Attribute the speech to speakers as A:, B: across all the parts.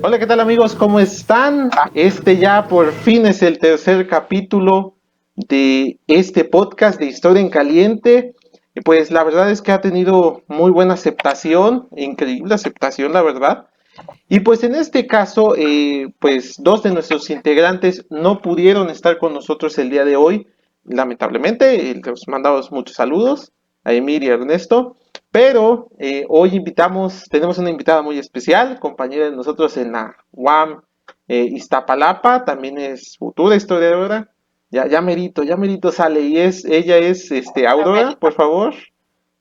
A: Hola, ¿qué tal amigos? ¿Cómo están? Ya por fin es el tercer capítulo de este podcast de Historia en Caliente. Y pues la verdad es que ha tenido muy buena aceptación, increíble aceptación, la verdad. Y pues en este caso, pues dos de nuestros integrantes no pudieron estar con nosotros el día de hoy, lamentablemente. Les mandamos muchos saludos a Emir y a Ernesto. Pero hoy tenemos una invitada muy especial, compañera de nosotros en la UAM Iztapalapa, también es futura historiadora. Ya merito sale, y ella es Aurora, por favor,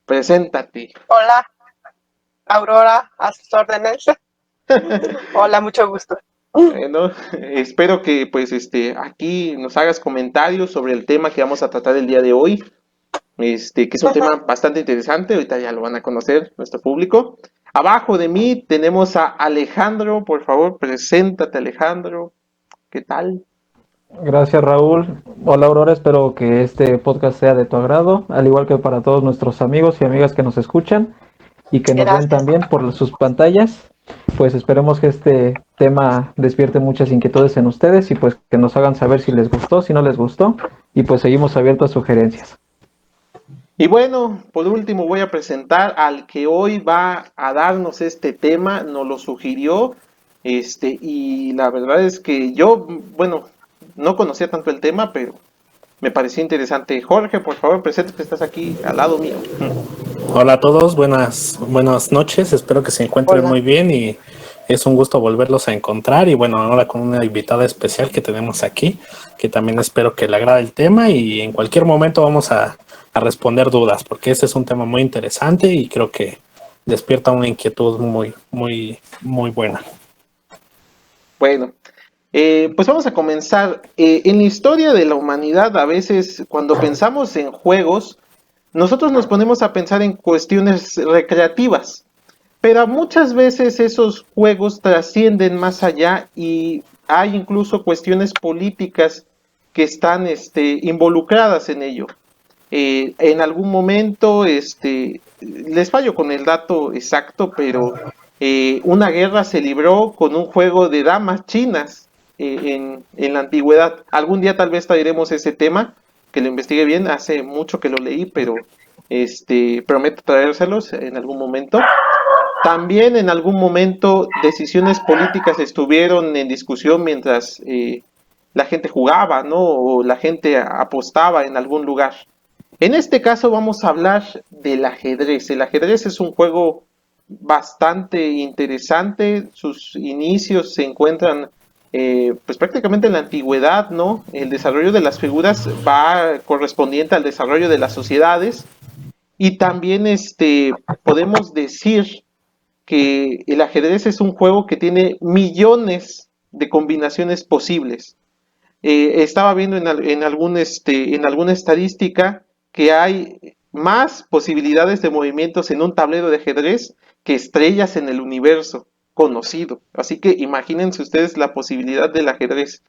A: preséntate.
B: Hola, Aurora, a sus órdenes. Hola, mucho gusto.
A: Bueno, espero que pues aquí nos hagas comentarios sobre el tema que vamos a tratar el día de hoy. Que es un tema bastante interesante, ahorita ya lo van a conocer nuestro público. Abajo de mí tenemos a Alejandro, por favor, preséntate Alejandro, ¿qué tal?
C: Gracias, Raúl. Hola, Aurora, espero que este podcast sea de tu agrado, al igual que para todos nuestros amigos y amigas que nos escuchan y que nos ven también por sus pantallas. Pues esperemos que este tema despierte muchas inquietudes en ustedes y pues que nos hagan saber si les gustó, si no les gustó, y pues seguimos abiertos a sugerencias.
A: Y bueno, por último voy a presentar al que hoy va a darnos este tema, nos lo sugirió, y la verdad es que yo, bueno, no conocía tanto el tema, pero me pareció interesante. Jorge, por favor, presente que estás aquí al lado mío.
D: Hola a todos, buenas noches, espero que se encuentren muy bien y es un gusto volverlos a encontrar y bueno, ahora con una invitada especial que tenemos aquí, que también espero que le agrade el tema y en cualquier momento vamos a responder dudas, porque este es un tema muy interesante y creo que despierta una inquietud muy buena.
A: Bueno, pues vamos a comenzar. En la historia de la humanidad, a veces cuando pensamos en juegos, nosotros nos ponemos a pensar en cuestiones recreativas, pero muchas veces esos juegos trascienden más allá y hay incluso cuestiones políticas que están involucradas en ello. En algún momento, les fallo con el dato exacto, pero una guerra se libró con un juego de damas chinas en la antigüedad. Algún día tal vez traeremos ese tema, que lo investigué bien, hace mucho que lo leí, pero prometo traérselos en algún momento. También en algún momento decisiones políticas estuvieron en discusión mientras la gente jugaba, ¿no? O la gente apostaba en algún lugar. En este caso vamos a hablar del ajedrez. El ajedrez es un juego bastante interesante. Sus inicios se encuentran pues prácticamente en la antigüedad, ¿no? El desarrollo de las figuras va correspondiente al desarrollo de las sociedades y también podemos decir que el ajedrez es un juego que tiene millones de combinaciones posibles. Estaba viendo en alguna estadística que hay más posibilidades de movimientos en un tablero de ajedrez que estrellas en el universo conocido. Así que imagínense ustedes la posibilidad del ajedrez.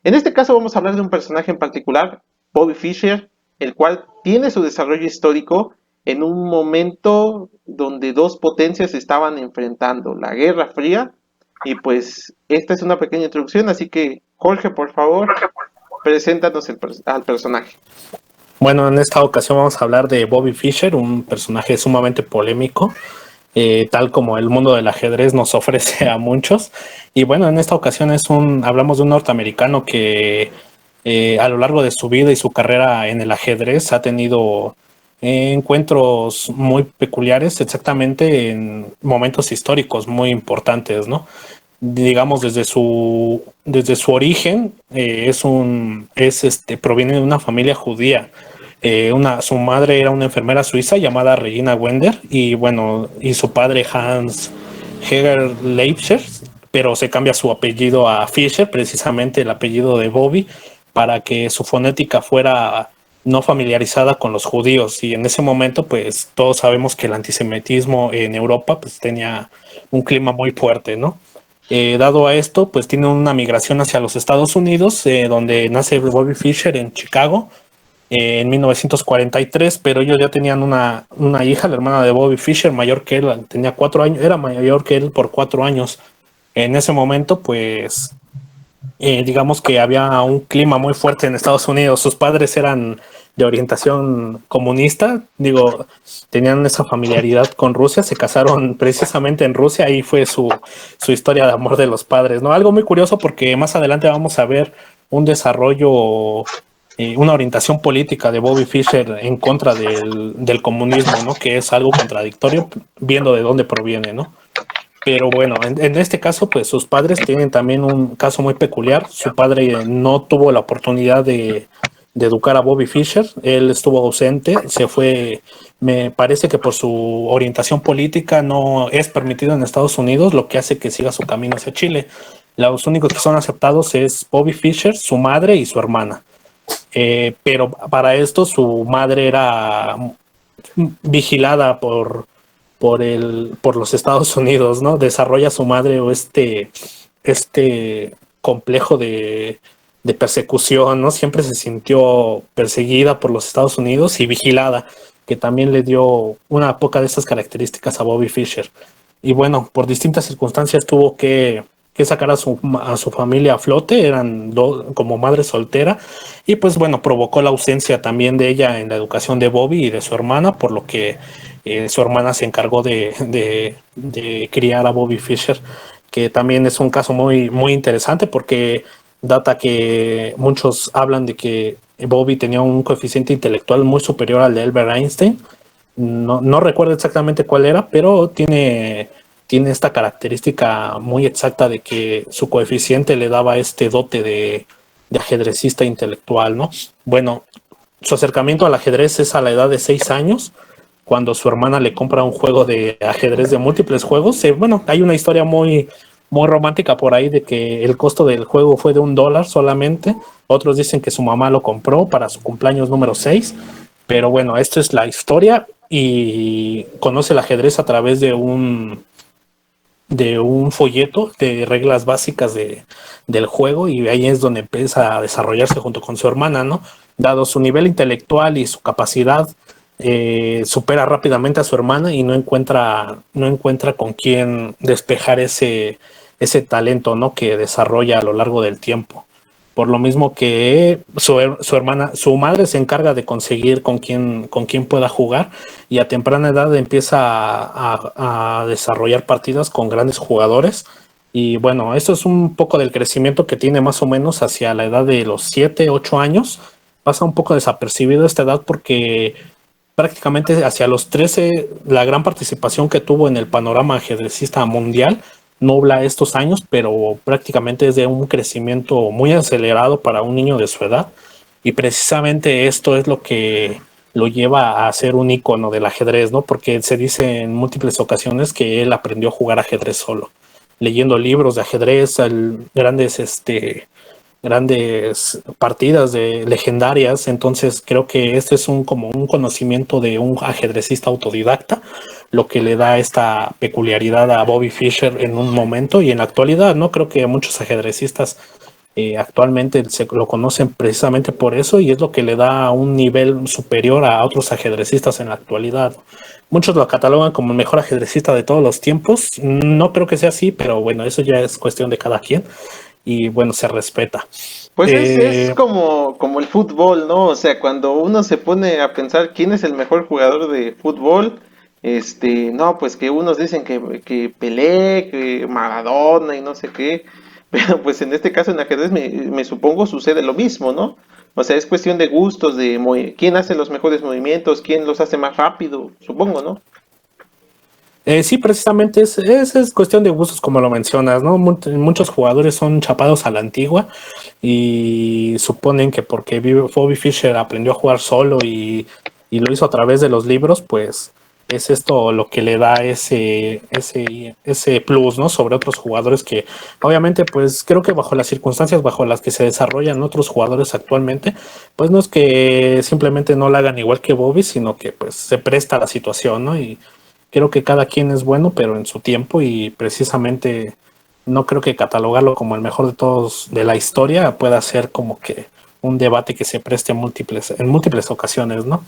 A: En este caso vamos a hablar de un personaje en particular, Bobby Fischer, el cual tiene su desarrollo histórico en un momento donde dos potencias se estaban enfrentando, la Guerra Fría, y pues esta es una pequeña introducción, así que Jorge, por favor, preséntanos al personaje.
D: Bueno, en esta ocasión vamos a hablar de Bobby Fischer, un personaje sumamente polémico, tal como el mundo del ajedrez nos ofrece a muchos. Y bueno, en esta ocasión hablamos de un norteamericano que a lo largo de su vida y su carrera en el ajedrez ha tenido encuentros muy peculiares, exactamente en momentos históricos muy importantes, ¿no? Digamos, desde su origen, proviene de una familia judía. Su madre era una enfermera suiza llamada Regina Wender y bueno, y su padre Hans Heger Leibscher, pero se cambia su apellido a Fischer, precisamente el apellido de Bobby, para que su fonética fuera no familiarizada con los judíos. Y en ese momento, pues todos sabemos que el antisemitismo en Europa pues tenía un clima muy fuerte, ¿no? Dado a esto, pues tiene una migración hacia los Estados Unidos, donde nace Bobby Fischer en Chicago en 1943, pero ellos ya tenían una hija, la hermana de Bobby Fischer, mayor que él, tenía 4 años, era mayor que él por 4 años. En ese momento, pues, digamos que había un clima muy fuerte en Estados Unidos. Sus padres eran de orientación comunista, digo, tenían esa familiaridad con Rusia, se casaron precisamente en Rusia, ahí fue su historia de amor de los padres, ¿no? Algo muy curioso porque más adelante vamos a ver un desarrollo, una orientación política de Bobby Fischer en contra del comunismo, ¿no? Que es algo contradictorio viendo de dónde proviene, ¿no? Pero bueno, en este caso, pues sus padres tienen también un caso muy peculiar. Su padre no tuvo la oportunidad de educar a Bobby Fischer. Él estuvo ausente, se fue, me parece que por su orientación política no es permitido en Estados Unidos, lo que hace que siga su camino hacia Chile. Los únicos que son aceptados es Bobby Fischer, su madre y su hermana. Pero para esto su madre era vigilada por los Estados Unidos, ¿no? Desarrolla su madre este complejo de persecución, ¿no? Siempre se sintió perseguida por los Estados Unidos y vigilada, que también le dio una poca de estas características a Bobby Fischer. Y bueno, por distintas circunstancias tuvo que sacar a su familia a flote, eran como madre soltera, y pues bueno, provocó la ausencia también de ella en la educación de Bobby y de su hermana, por lo que su hermana se encargó de criar a Bobby Fischer, que también es un caso muy, muy interesante porque data que muchos hablan de que Bobby tenía un coeficiente intelectual muy superior al de Albert Einstein. No recuerdo exactamente cuál era, pero tiene esta característica muy exacta de que su coeficiente le daba este dote de ajedrecista intelectual, ¿no? Bueno, su acercamiento al ajedrez es a la edad de 6 años, cuando su hermana le compra un juego de ajedrez de múltiples juegos. Bueno, hay una historia muy, muy romántica por ahí de que el costo del juego fue de $1 solamente. Otros dicen que su mamá lo compró para su cumpleaños número 6. Pero bueno, esto es la historia y conoce el ajedrez a través de un folleto de reglas básicas del juego, y ahí es donde empieza a desarrollarse junto con su hermana, ¿no? Dado su nivel intelectual y su capacidad, supera rápidamente a su hermana y no encuentra con quién despejar ese talento, ¿no? Que desarrolla a lo largo del tiempo. Por lo mismo que su madre se encarga de conseguir con quién pueda jugar, y a temprana edad empieza a desarrollar partidas con grandes jugadores. Y bueno, esto es un poco del crecimiento que tiene más o menos hacia la edad de los 7, 8 años. Pasa un poco desapercibido esta edad porque prácticamente hacia los 13 la gran participación que tuvo en el panorama ajedrecista mundial nubla estos años, pero prácticamente es de un crecimiento muy acelerado para un niño de su edad, y precisamente esto es lo que lo lleva a ser un ícono del ajedrez, ¿no? Porque se dice en múltiples ocasiones que él aprendió a jugar ajedrez solo, leyendo libros de ajedrez, grandes partidas legendarias. Entonces creo que este es como un conocimiento de un ajedrecista autodidacta, lo que le da esta peculiaridad a Bobby Fischer en un momento y en la actualidad, ¿no? Creo que muchos ajedrecistas actualmente se lo conocen precisamente por eso, y es lo que le da un nivel superior a otros ajedrecistas en la actualidad. Muchos lo catalogan como el mejor ajedrecista de todos los tiempos. No creo que sea así, pero bueno, eso ya es cuestión de cada quien. Y bueno, se respeta.
A: Pues es como el fútbol, ¿no? O sea, cuando uno se pone a pensar quién es el mejor jugador de fútbol, no, pues que unos dicen que Pelé, que Maradona y no sé qué, pero pues en este caso en ajedrez me supongo sucede lo mismo, ¿no? O sea, es cuestión de gustos, de quién hace los mejores movimientos, quién los hace más rápido, supongo, ¿no?
D: Sí, precisamente es cuestión de gustos, como lo mencionas, ¿no? Muchos jugadores son chapados a la antigua y suponen que porque Bobby Fischer aprendió a jugar solo y lo hizo a través de los libros, pues es esto lo que le da ese plus, ¿no? Sobre otros jugadores que obviamente, pues creo que bajo las circunstancias bajo las que se desarrollan otros jugadores actualmente, pues no es que simplemente no la hagan igual que Bobby, sino que pues se presta a la situación, ¿no? Y creo que cada quien es bueno, pero en su tiempo, y precisamente no creo que catalogarlo como el mejor de todos de la historia pueda ser como que un debate que se preste en múltiples ocasiones, ¿no?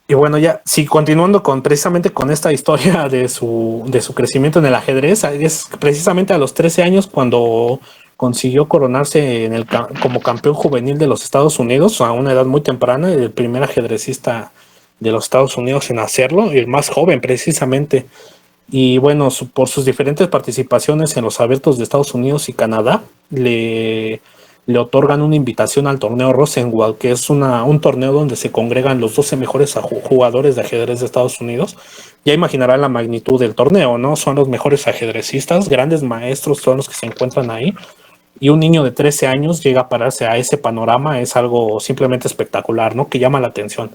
D: Y bueno, ya, sí, continuando precisamente con esta historia de su crecimiento en el ajedrez, es precisamente a los 13 años cuando consiguió coronarse como campeón juvenil de los Estados Unidos, a una edad muy temprana, el primer ajedrecista de los Estados Unidos en hacerlo, el más joven precisamente. Y bueno, por sus diferentes participaciones en los abiertos de Estados Unidos y Canadá, le otorgan una invitación al torneo Rosenwald, que es un torneo donde se congregan los 12 mejores jugadores de ajedrez de Estados Unidos. Ya imaginarán la magnitud del torneo, ¿no? Son los mejores ajedrecistas, grandes maestros son los que se encuentran ahí. Y un niño de 13 años llega a pararse a ese panorama, es algo simplemente espectacular, ¿no? Que llama la atención.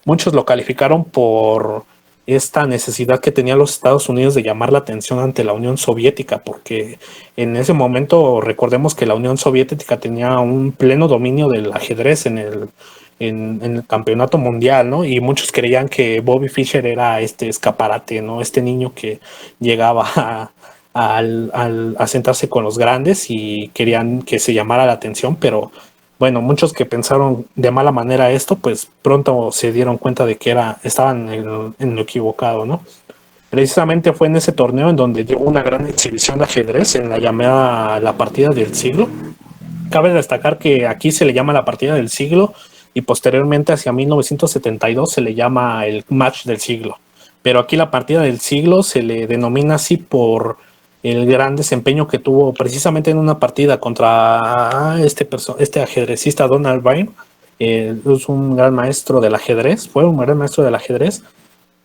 D: Muchos lo calificaron por esta necesidad que tenía los Estados Unidos de llamar la atención ante la Unión Soviética, porque en ese momento recordemos que la Unión Soviética tenía un pleno dominio del ajedrez en el campeonato mundial, ¿no? Y muchos creían que Bobby Fischer era este escaparate, ¿no? Este niño que llegaba a sentarse con los grandes y querían que se llamara la atención, pero bueno, muchos que pensaron de mala manera esto, pues pronto se dieron cuenta de que estaban en lo equivocado, ¿no? Precisamente fue en ese torneo en donde dio una gran exhibición de ajedrez en la llamada la partida del siglo. Cabe destacar que aquí se le llama la partida del siglo y posteriormente hacia 1972 se le llama el match del siglo. Pero aquí la partida del siglo se le denomina así por el gran desempeño que tuvo precisamente en una partida contra este ajedrecista Donald Byrne. Es un gran maestro del ajedrez, fue un gran maestro del ajedrez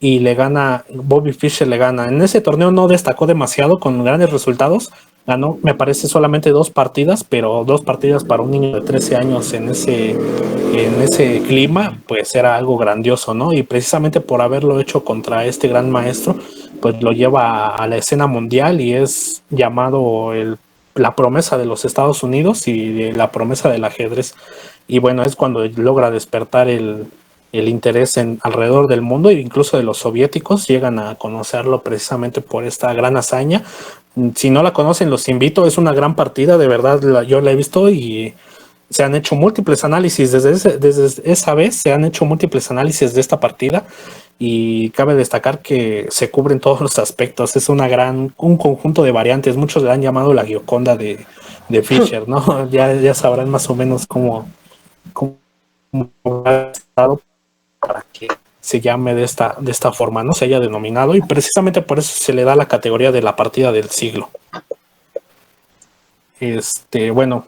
D: y le gana, Bobby Fischer le gana. En ese torneo no destacó demasiado con grandes resultados, ganó me parece solamente 2 partidas, pero 2 partidas para un niño de 13 años en ese clima, pues era algo grandioso, ¿no? Y precisamente por haberlo hecho contra este gran maestro, pues lo lleva a la escena mundial y es llamado la promesa de los Estados Unidos y la promesa del ajedrez. Y bueno, es cuando logra despertar el interés alrededor del mundo, e incluso de los soviéticos llegan a conocerlo precisamente por esta gran hazaña. Si no la conocen, los invito, es una gran partida, de verdad, yo la he visto y se han hecho múltiples análisis, desde esa vez se han hecho múltiples análisis de esta partida y cabe destacar que se cubren todos los aspectos, es un conjunto de variantes, muchos le han llamado la Gioconda de Fischer, ¿no? Ya sabrán más o menos cómo ha estado para que se llame de esta forma, ¿no? Se haya denominado, y precisamente por eso se le da la categoría de la partida del siglo. Bueno,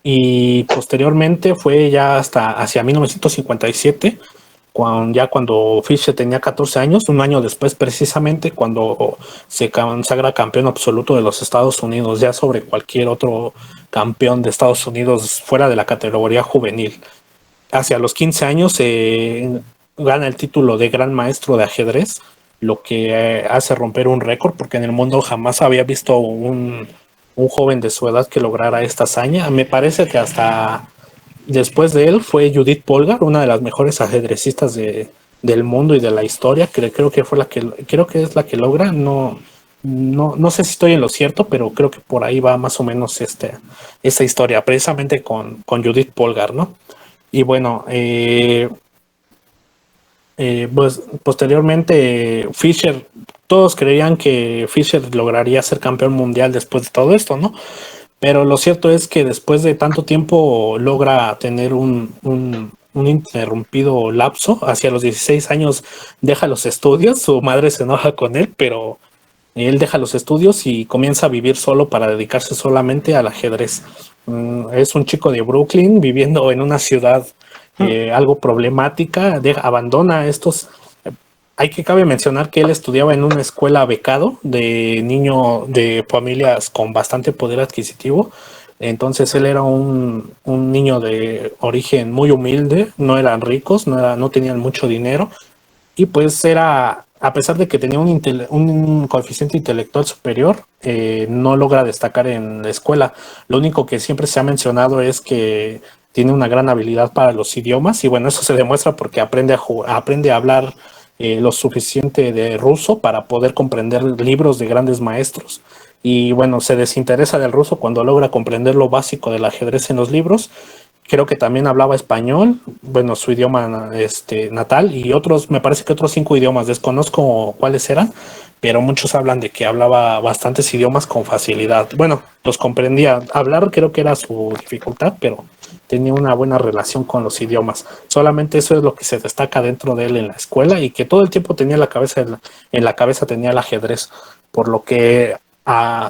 D: y posteriormente fue ya hasta hacia 1957, cuando Fischer tenía 14 años, un año después precisamente, cuando se consagra campeón absoluto de los Estados Unidos, ya sobre cualquier otro campeón de Estados Unidos fuera de la categoría juvenil. Hacia los 15 años gana el título de gran maestro de ajedrez, lo que hace romper un récord, porque en el mundo jamás había visto un joven de su edad que lograra esta hazaña. Me parece que hasta después de él fue Judith Polgar, una de las mejores ajedrecistas del mundo y de la historia. Creo que es la que logra. No sé si estoy en lo cierto, pero creo que por ahí va más o menos esta historia, precisamente con Judith Polgar, ¿no? Y bueno, pues posteriormente Fischer, todos creían que Fischer lograría ser campeón mundial después de todo esto, ¿no? Pero lo cierto es que después de tanto tiempo logra tener un interrumpido lapso. Hacia los 16 años deja los estudios, su madre se enoja con él, pero él deja los estudios y comienza a vivir solo para dedicarse solamente al ajedrez. Es un chico de Brooklyn viviendo en una ciudad algo problemática, abandona estos. Cabe mencionar que él estudiaba en una escuela becado de niño de familias con bastante poder adquisitivo. Entonces él era un niño de origen muy humilde, no eran ricos, no tenían mucho dinero, y pues a pesar de que tenía un coeficiente intelectual superior, no logra destacar en la escuela. Lo único que siempre se ha mencionado es que tiene una gran habilidad para los idiomas, y bueno, eso se demuestra porque aprende a hablar lo suficiente de ruso para poder comprender libros de grandes maestros. Y bueno, se desinteresa del ruso cuando logra comprender lo básico del ajedrez en los libros, creo que también hablaba español, bueno, su idioma natal, y otros, me parece que otros 5 idiomas, desconozco cuáles eran, pero muchos hablan de que hablaba bastantes idiomas con facilidad. Bueno, los comprendía. Hablar creo que era su dificultad, pero tenía una buena relación con los idiomas. Solamente eso es lo que se destaca dentro de él en la escuela, y que todo el tiempo tenía en la cabeza tenía el ajedrez, por lo que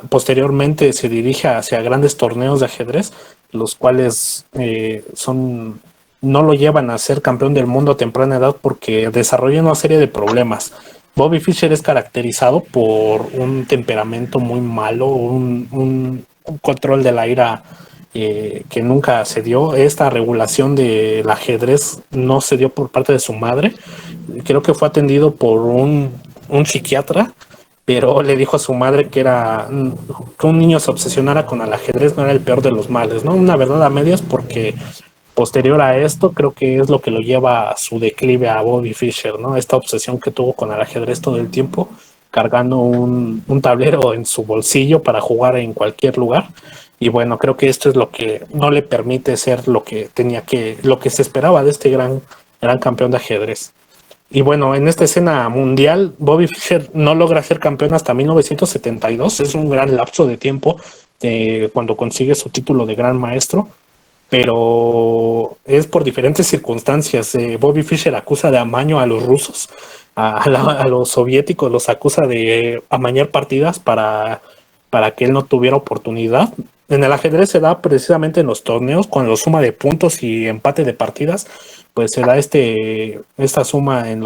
D: posteriormente se dirige hacia grandes torneos de ajedrez, los cuales no lo llevan a ser campeón del mundo a temprana edad porque desarrolla una serie de problemas. Bobby Fischer es caracterizado por un temperamento muy malo, un control de la ira que nunca se dio. Esta regulación del ajedrez no se dio por parte de su madre. Creo que fue atendido por un psiquiatra, pero le dijo a su madre que que un niño se obsesionara con el ajedrez no era el peor de los males, ¿no? Una verdad a medias, porque posterior a esto creo que es lo que lo lleva a su declive a Bobby Fischer, ¿no? Esta obsesión que tuvo con el ajedrez todo el tiempo, cargando un tablero en su bolsillo para jugar en cualquier lugar. Y bueno, creo que esto es lo que no le permite ser lo que se esperaba de este gran campeón de ajedrez. Y bueno, en esta escena mundial, Bobby Fischer no logra ser campeón hasta 1972. Es un gran lapso de tiempo cuando consigue su título de gran maestro, pero es por diferentes circunstancias. Bobby Fischer acusa de amaño a los rusos, a los soviéticos, los acusa de amañar partidas para que él no tuviera oportunidad. En el ajedrez se da precisamente en los torneos, cuando suma de puntos y empate de partidas, pues se da esta suma en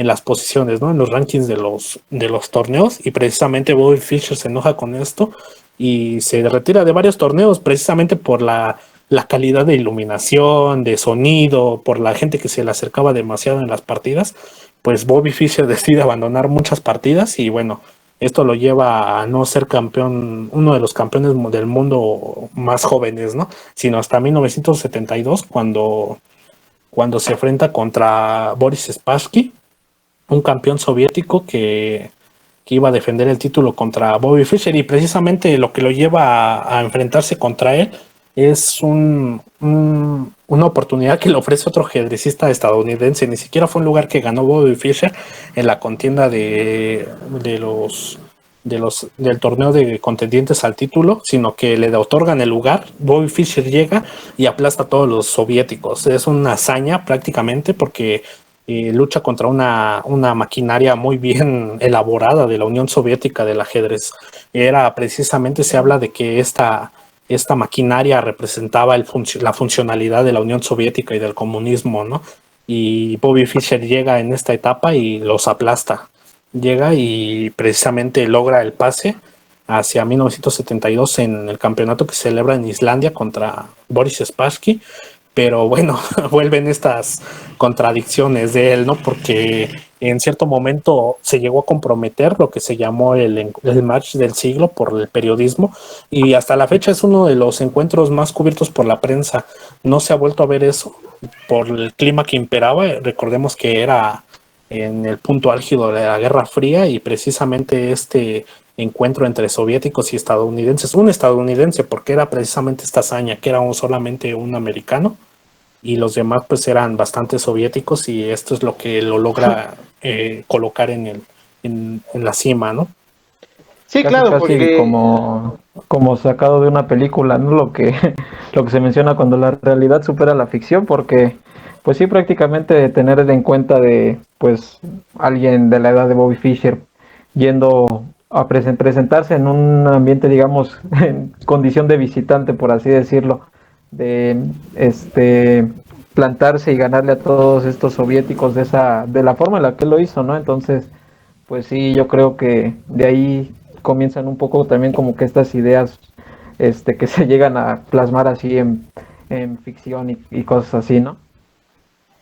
D: las posiciones, ¿no? En los rankings de los torneos, y precisamente Bobby Fischer se enoja con esto y se retira de varios torneos precisamente por la calidad de iluminación, de sonido, por la gente que se le acercaba demasiado en las partidas. Pues Bobby Fischer decide abandonar muchas partidas, y bueno, esto lo lleva a no ser campeón, uno de los campeones del mundo más jóvenes, ¿no? Sino hasta 1972, cuando se enfrenta contra Boris Spassky, un campeón soviético que iba a defender el título contra Bobby Fischer, y precisamente lo que lo lleva a enfrentarse contra él es una oportunidad que le ofrece otro ajedrecista estadounidense. Ni siquiera fue un lugar que ganó Bobby Fischer en la contienda del torneo de contendientes al título, sino que le otorgan el lugar. Bobby Fischer llega y aplasta a todos los soviéticos. Es una hazaña prácticamente, porque lucha contra una maquinaria muy bien elaborada de la Unión Soviética del ajedrez. Se habla de que esta maquinaria representaba la funcionalidad de la Unión Soviética y del comunismo, ¿no? Y Bobby Fischer llega en esta etapa y los aplasta. Llega y precisamente logra el pase hacia 1972 en el campeonato que se celebra en Islandia contra Boris Spassky. Pero bueno, vuelven estas contradicciones de él, ¿no? Porque en cierto momento se llegó a comprometer lo que se llamó el match del siglo por el periodismo, y hasta la fecha es uno de los encuentros más cubiertos por la prensa. No se ha vuelto a ver eso por el clima que imperaba. Recordemos que era en el punto álgido de la Guerra Fría, y precisamente este encuentro entre soviéticos y estadounidenses, un estadounidense, porque era precisamente esta hazaña, que era solamente un americano, y los demás pues eran bastante soviéticos, y esto es lo que lo logra colocar en la cima, ¿no?
A: Sí,
C: Casi,
A: claro,
C: casi
A: porque
C: como sacado de una película, ¿no? Lo que se menciona cuando la realidad supera la ficción, porque pues sí, prácticamente tener en cuenta de pues alguien de la edad de Bobby Fischer yendo a presentarse en un ambiente, digamos, en condición de visitante, por así decirlo, de plantarse y ganarle a todos estos soviéticos de la forma en la que él lo hizo, ¿no? Entonces, pues sí, yo creo que de ahí comienzan un poco también como que estas ideas que se llegan a plasmar así en ficción y cosas así, ¿no?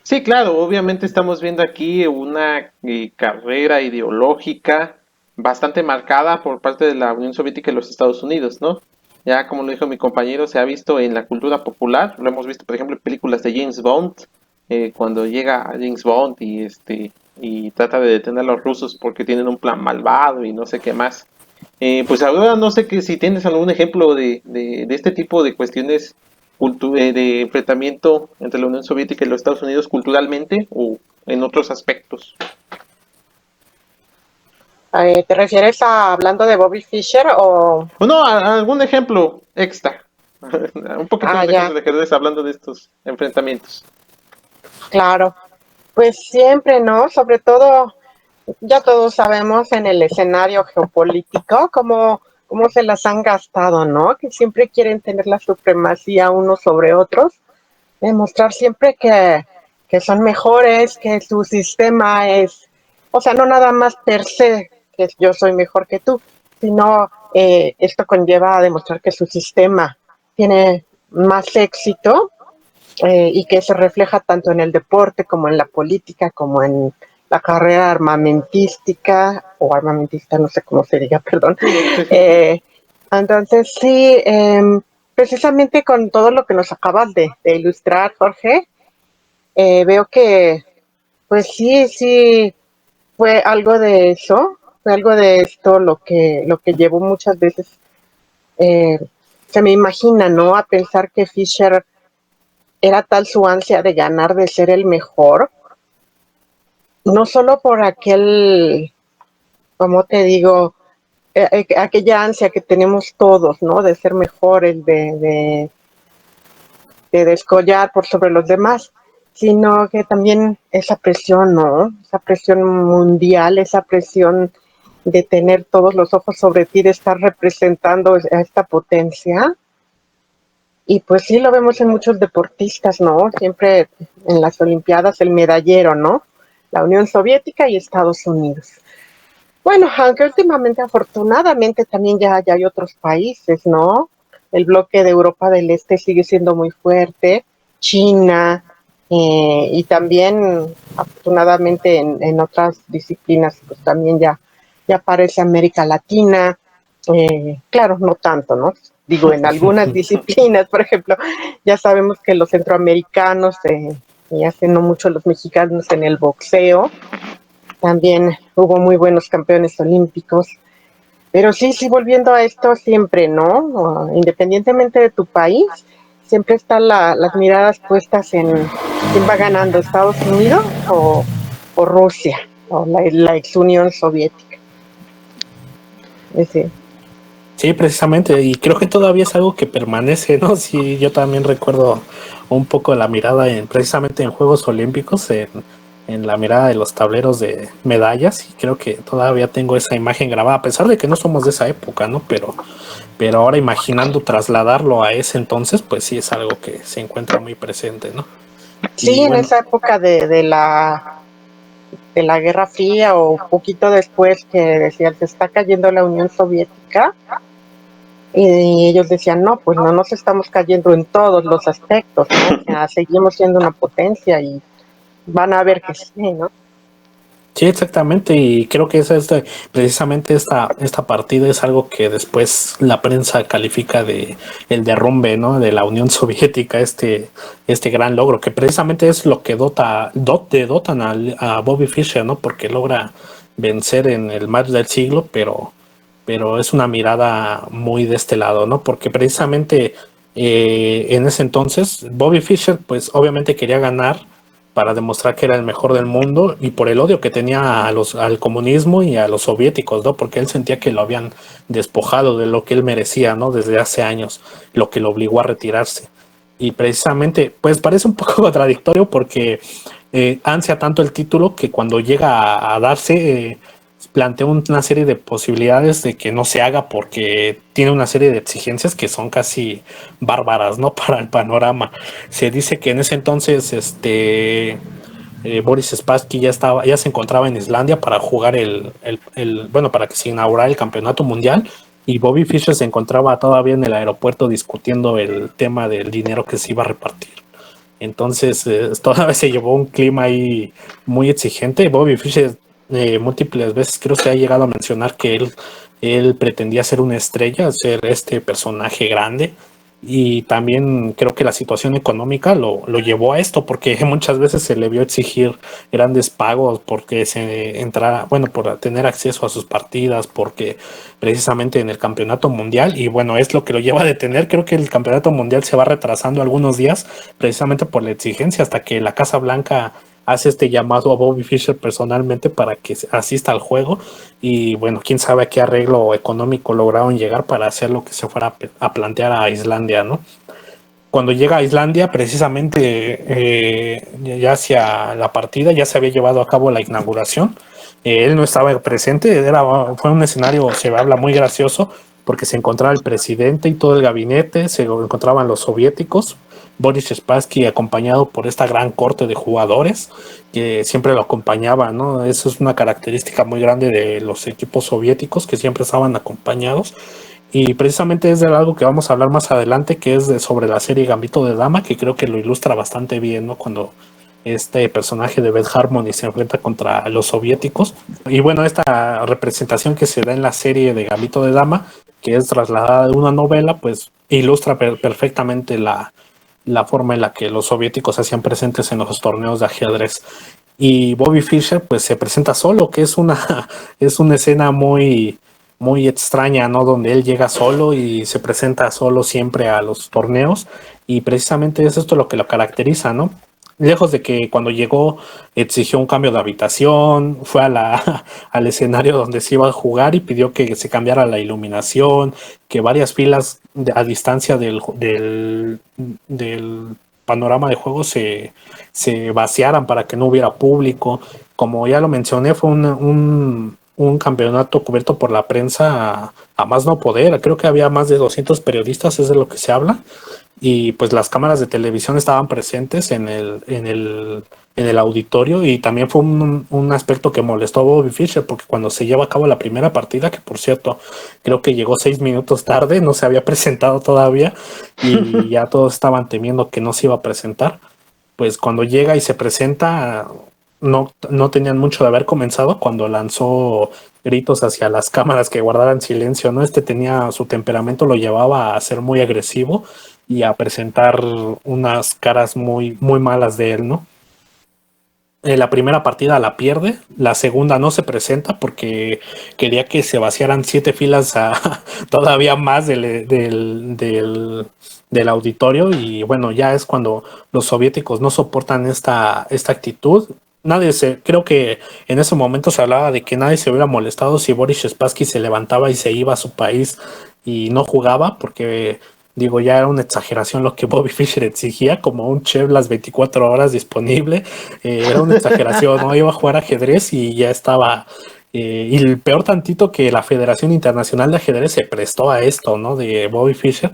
A: sí, claro, obviamente estamos viendo aquí una carrera ideológica bastante marcada por parte de la Unión Soviética y los Estados Unidos, ¿no? Ya como lo dijo mi compañero, se ha visto en la cultura popular, lo hemos visto por ejemplo en películas de James Bond, cuando llega James Bond y trata de detener a los rusos porque tienen un plan malvado y no sé qué más. Pues ahora no sé si tienes algún ejemplo de este tipo de cuestiones de enfrentamiento entre la Unión Soviética y los Estados Unidos culturalmente o en otros aspectos.
B: ¿Te refieres a hablando de Bobby Fischer o...?
A: O no, algún ejemplo extra. Un poquito más
B: Ya,
A: de ajedrez hablando de estos enfrentamientos.
B: claro. Pues siempre, ¿no? Sobre todo, ya todos sabemos en el escenario geopolítico cómo se las han gastado, ¿no? Que siempre quieren tener la supremacía unos sobre otros, demostrar siempre que son mejores, que su sistema es, o sea, no nada más per se, que yo soy mejor que tú, sino esto conlleva a demostrar que su sistema tiene más éxito y que se refleja tanto en el deporte como en la política, como en la carrera armamentística, o armamentista, no sé cómo se diga, perdón. Entonces, sí, precisamente con todo lo que nos acabas de ilustrar, Jorge, veo que, pues sí, fue algo de esto lo que llevó muchas veces, eh, se me imagina, ¿no? A pensar que Fischer era tal su ansia de ganar, de ser el mejor, no solo por como te digo, aquella ansia que tenemos todos, ¿no? De ser mejores, de descollar por sobre los demás, sino que también esa presión, ¿no? Esa presión mundial, esa presión de tener todos los ojos sobre ti, de estar representando a esta potencia. Y pues sí lo vemos en muchos deportistas, ¿no? Siempre en las Olimpiadas el medallero, ¿no? La Unión Soviética y Estados Unidos. Bueno, aunque últimamente afortunadamente también ya hay otros países, ¿no? El bloque de Europa del Este sigue siendo muy fuerte, China, y también afortunadamente en otras disciplinas pues también ya aparece América Latina, claro, no tanto, ¿no? Digo, en algunas disciplinas, por ejemplo, ya sabemos que los centroamericanos, y hace no mucho los mexicanos en el boxeo, también hubo muy buenos campeones olímpicos. Pero sí, volviendo a esto siempre, ¿no? Independientemente de tu país, siempre están las miradas puestas en quién va ganando, Estados Unidos o Rusia, o la ex Unión Soviética. Sí.
D: Sí, precisamente, y creo que todavía es algo que permanece, ¿no? Sí, yo también recuerdo un poco la mirada precisamente en Juegos Olímpicos, en la mirada de los tableros de medallas, y creo que todavía tengo esa imagen grabada, a pesar de que no somos de esa época, ¿no? Pero ahora imaginando trasladarlo a ese entonces, pues sí es algo que se encuentra muy presente, ¿no?
B: Sí,
D: Y
B: en
D: bueno,
B: esa época de la Guerra Fría o poquito después que decían se está cayendo la Unión Soviética, y ellos decían, no, pues no nos estamos cayendo en todos los aspectos, ¿no? O sea, seguimos siendo una potencia y van a ver que sí, ¿no?
D: sí, exactamente, y creo que precisamente esta partida es algo que después la prensa califica de el derrumbe, ¿no? De la Unión Soviética, este gran logro, que precisamente es lo que dotan a Bobby Fischer, ¿no? Porque logra vencer en el match del siglo, pero es una mirada muy de este lado, ¿no? Porque precisamente en ese entonces Bobby Fischer, pues obviamente quería ganar para demostrar que era el mejor del mundo y por el odio que tenía al comunismo y a los soviéticos, ¿no? Porque él sentía que lo habían despojado de lo que él merecía, ¿no? Desde hace años, lo que lo obligó a retirarse. Y precisamente, pues parece un poco contradictorio porque ansia tanto el título que cuando llega a darse, plantea una serie de posibilidades de que no se haga porque tiene una serie de exigencias que son casi bárbaras, ¿no? Para el panorama. Se dice que en ese entonces, Boris Spassky ya se encontraba en Islandia para jugar bueno, para que se inaugurara el campeonato mundial, y Bobby Fischer se encontraba todavía en el aeropuerto discutiendo el tema del dinero que se iba a repartir. Entonces, todavía se llevó un clima ahí muy exigente. Bobby Fischer múltiples veces creo que ha llegado a mencionar que él pretendía ser una estrella, ser este personaje grande, y también creo que la situación económica lo llevó a esto, porque muchas veces se le vio exigir grandes pagos porque se entrara, bueno, por tener acceso a sus partidas, porque precisamente en el campeonato mundial, y bueno, es lo que lo lleva a detener. Creo que el campeonato mundial se va retrasando algunos días precisamente por la exigencia, hasta que la Casa Blanca hace este llamado a Bobby Fischer personalmente para que asista al juego, y bueno, quién sabe a qué arreglo económico lograron llegar para hacer lo que se fuera a plantear a Islandia, ¿no? Cuando llega a Islandia, precisamente ya hacia la partida, ya se había llevado a cabo la inauguración. Él no estaba presente, fue un escenario, se habla, muy gracioso, porque se encontraba el presidente y todo el gabinete, se encontraban los soviéticos, Boris Spassky acompañado por esta gran corte de jugadores que siempre lo acompañaba, ¿no? Eso es una característica muy grande de los equipos soviéticos, que siempre estaban acompañados. Y precisamente es de algo que vamos a hablar más adelante, que es sobre la serie Gambito de Dama, que creo que lo ilustra bastante bien, ¿no? Cuando este personaje de Beth Harmony se enfrenta contra los soviéticos. Y bueno, esta representación que se da en la serie de Gambito de Dama, que es trasladada de una novela, pues ilustra perfectamente la forma en la que los soviéticos hacían presentes en los torneos de ajedrez. Y Bobby Fischer pues se presenta solo, que es una escena muy extraña, ¿no? Donde él llega solo y se presenta solo siempre a los torneos, y precisamente es esto lo que lo caracteriza, ¿no? Lejos de que cuando llegó exigió un cambio de habitación, fue al escenario donde se iba a jugar y pidió que se cambiara la iluminación, que varias filas a distancia del panorama de juego se vaciaran para que no hubiera público. Como ya lo mencioné, fue un campeonato cubierto por la prensa a más no poder. Creo que había más de 200 periodistas, es de lo que se habla, y pues las cámaras de televisión estaban presentes en el auditorio, y también fue un aspecto que molestó a Bobby Fischer, porque cuando se lleva a cabo la primera partida, que por cierto creo que llegó 6 minutos tarde, no se había presentado todavía, y ya todos estaban temiendo que no se iba a presentar, pues cuando llega y se presenta, no tenían mucho de haber comenzado cuando lanzó gritos hacia las cámaras que guardaran silencio, ¿no? Su temperamento lo llevaba a ser muy agresivo y a presentar unas caras muy, muy malas de él, ¿no? La primera partida la pierde, la segunda no se presenta porque quería que se vaciaran 7 filas todavía más del auditorio, y bueno, ya es cuando los soviéticos no soportan esta actitud. Creo que en ese momento se hablaba de que nadie se hubiera molestado si Boris Spassky se levantaba y se iba a su país y no jugaba, porque digo, ya era una exageración lo que Bobby Fischer exigía, como un chef las 24 horas disponible. Era una exageración, ¿no? Iba a jugar ajedrez y ya estaba. Y el peor tantito, que la Federación Internacional de Ajedrez se prestó a esto, ¿no? De Bobby Fischer.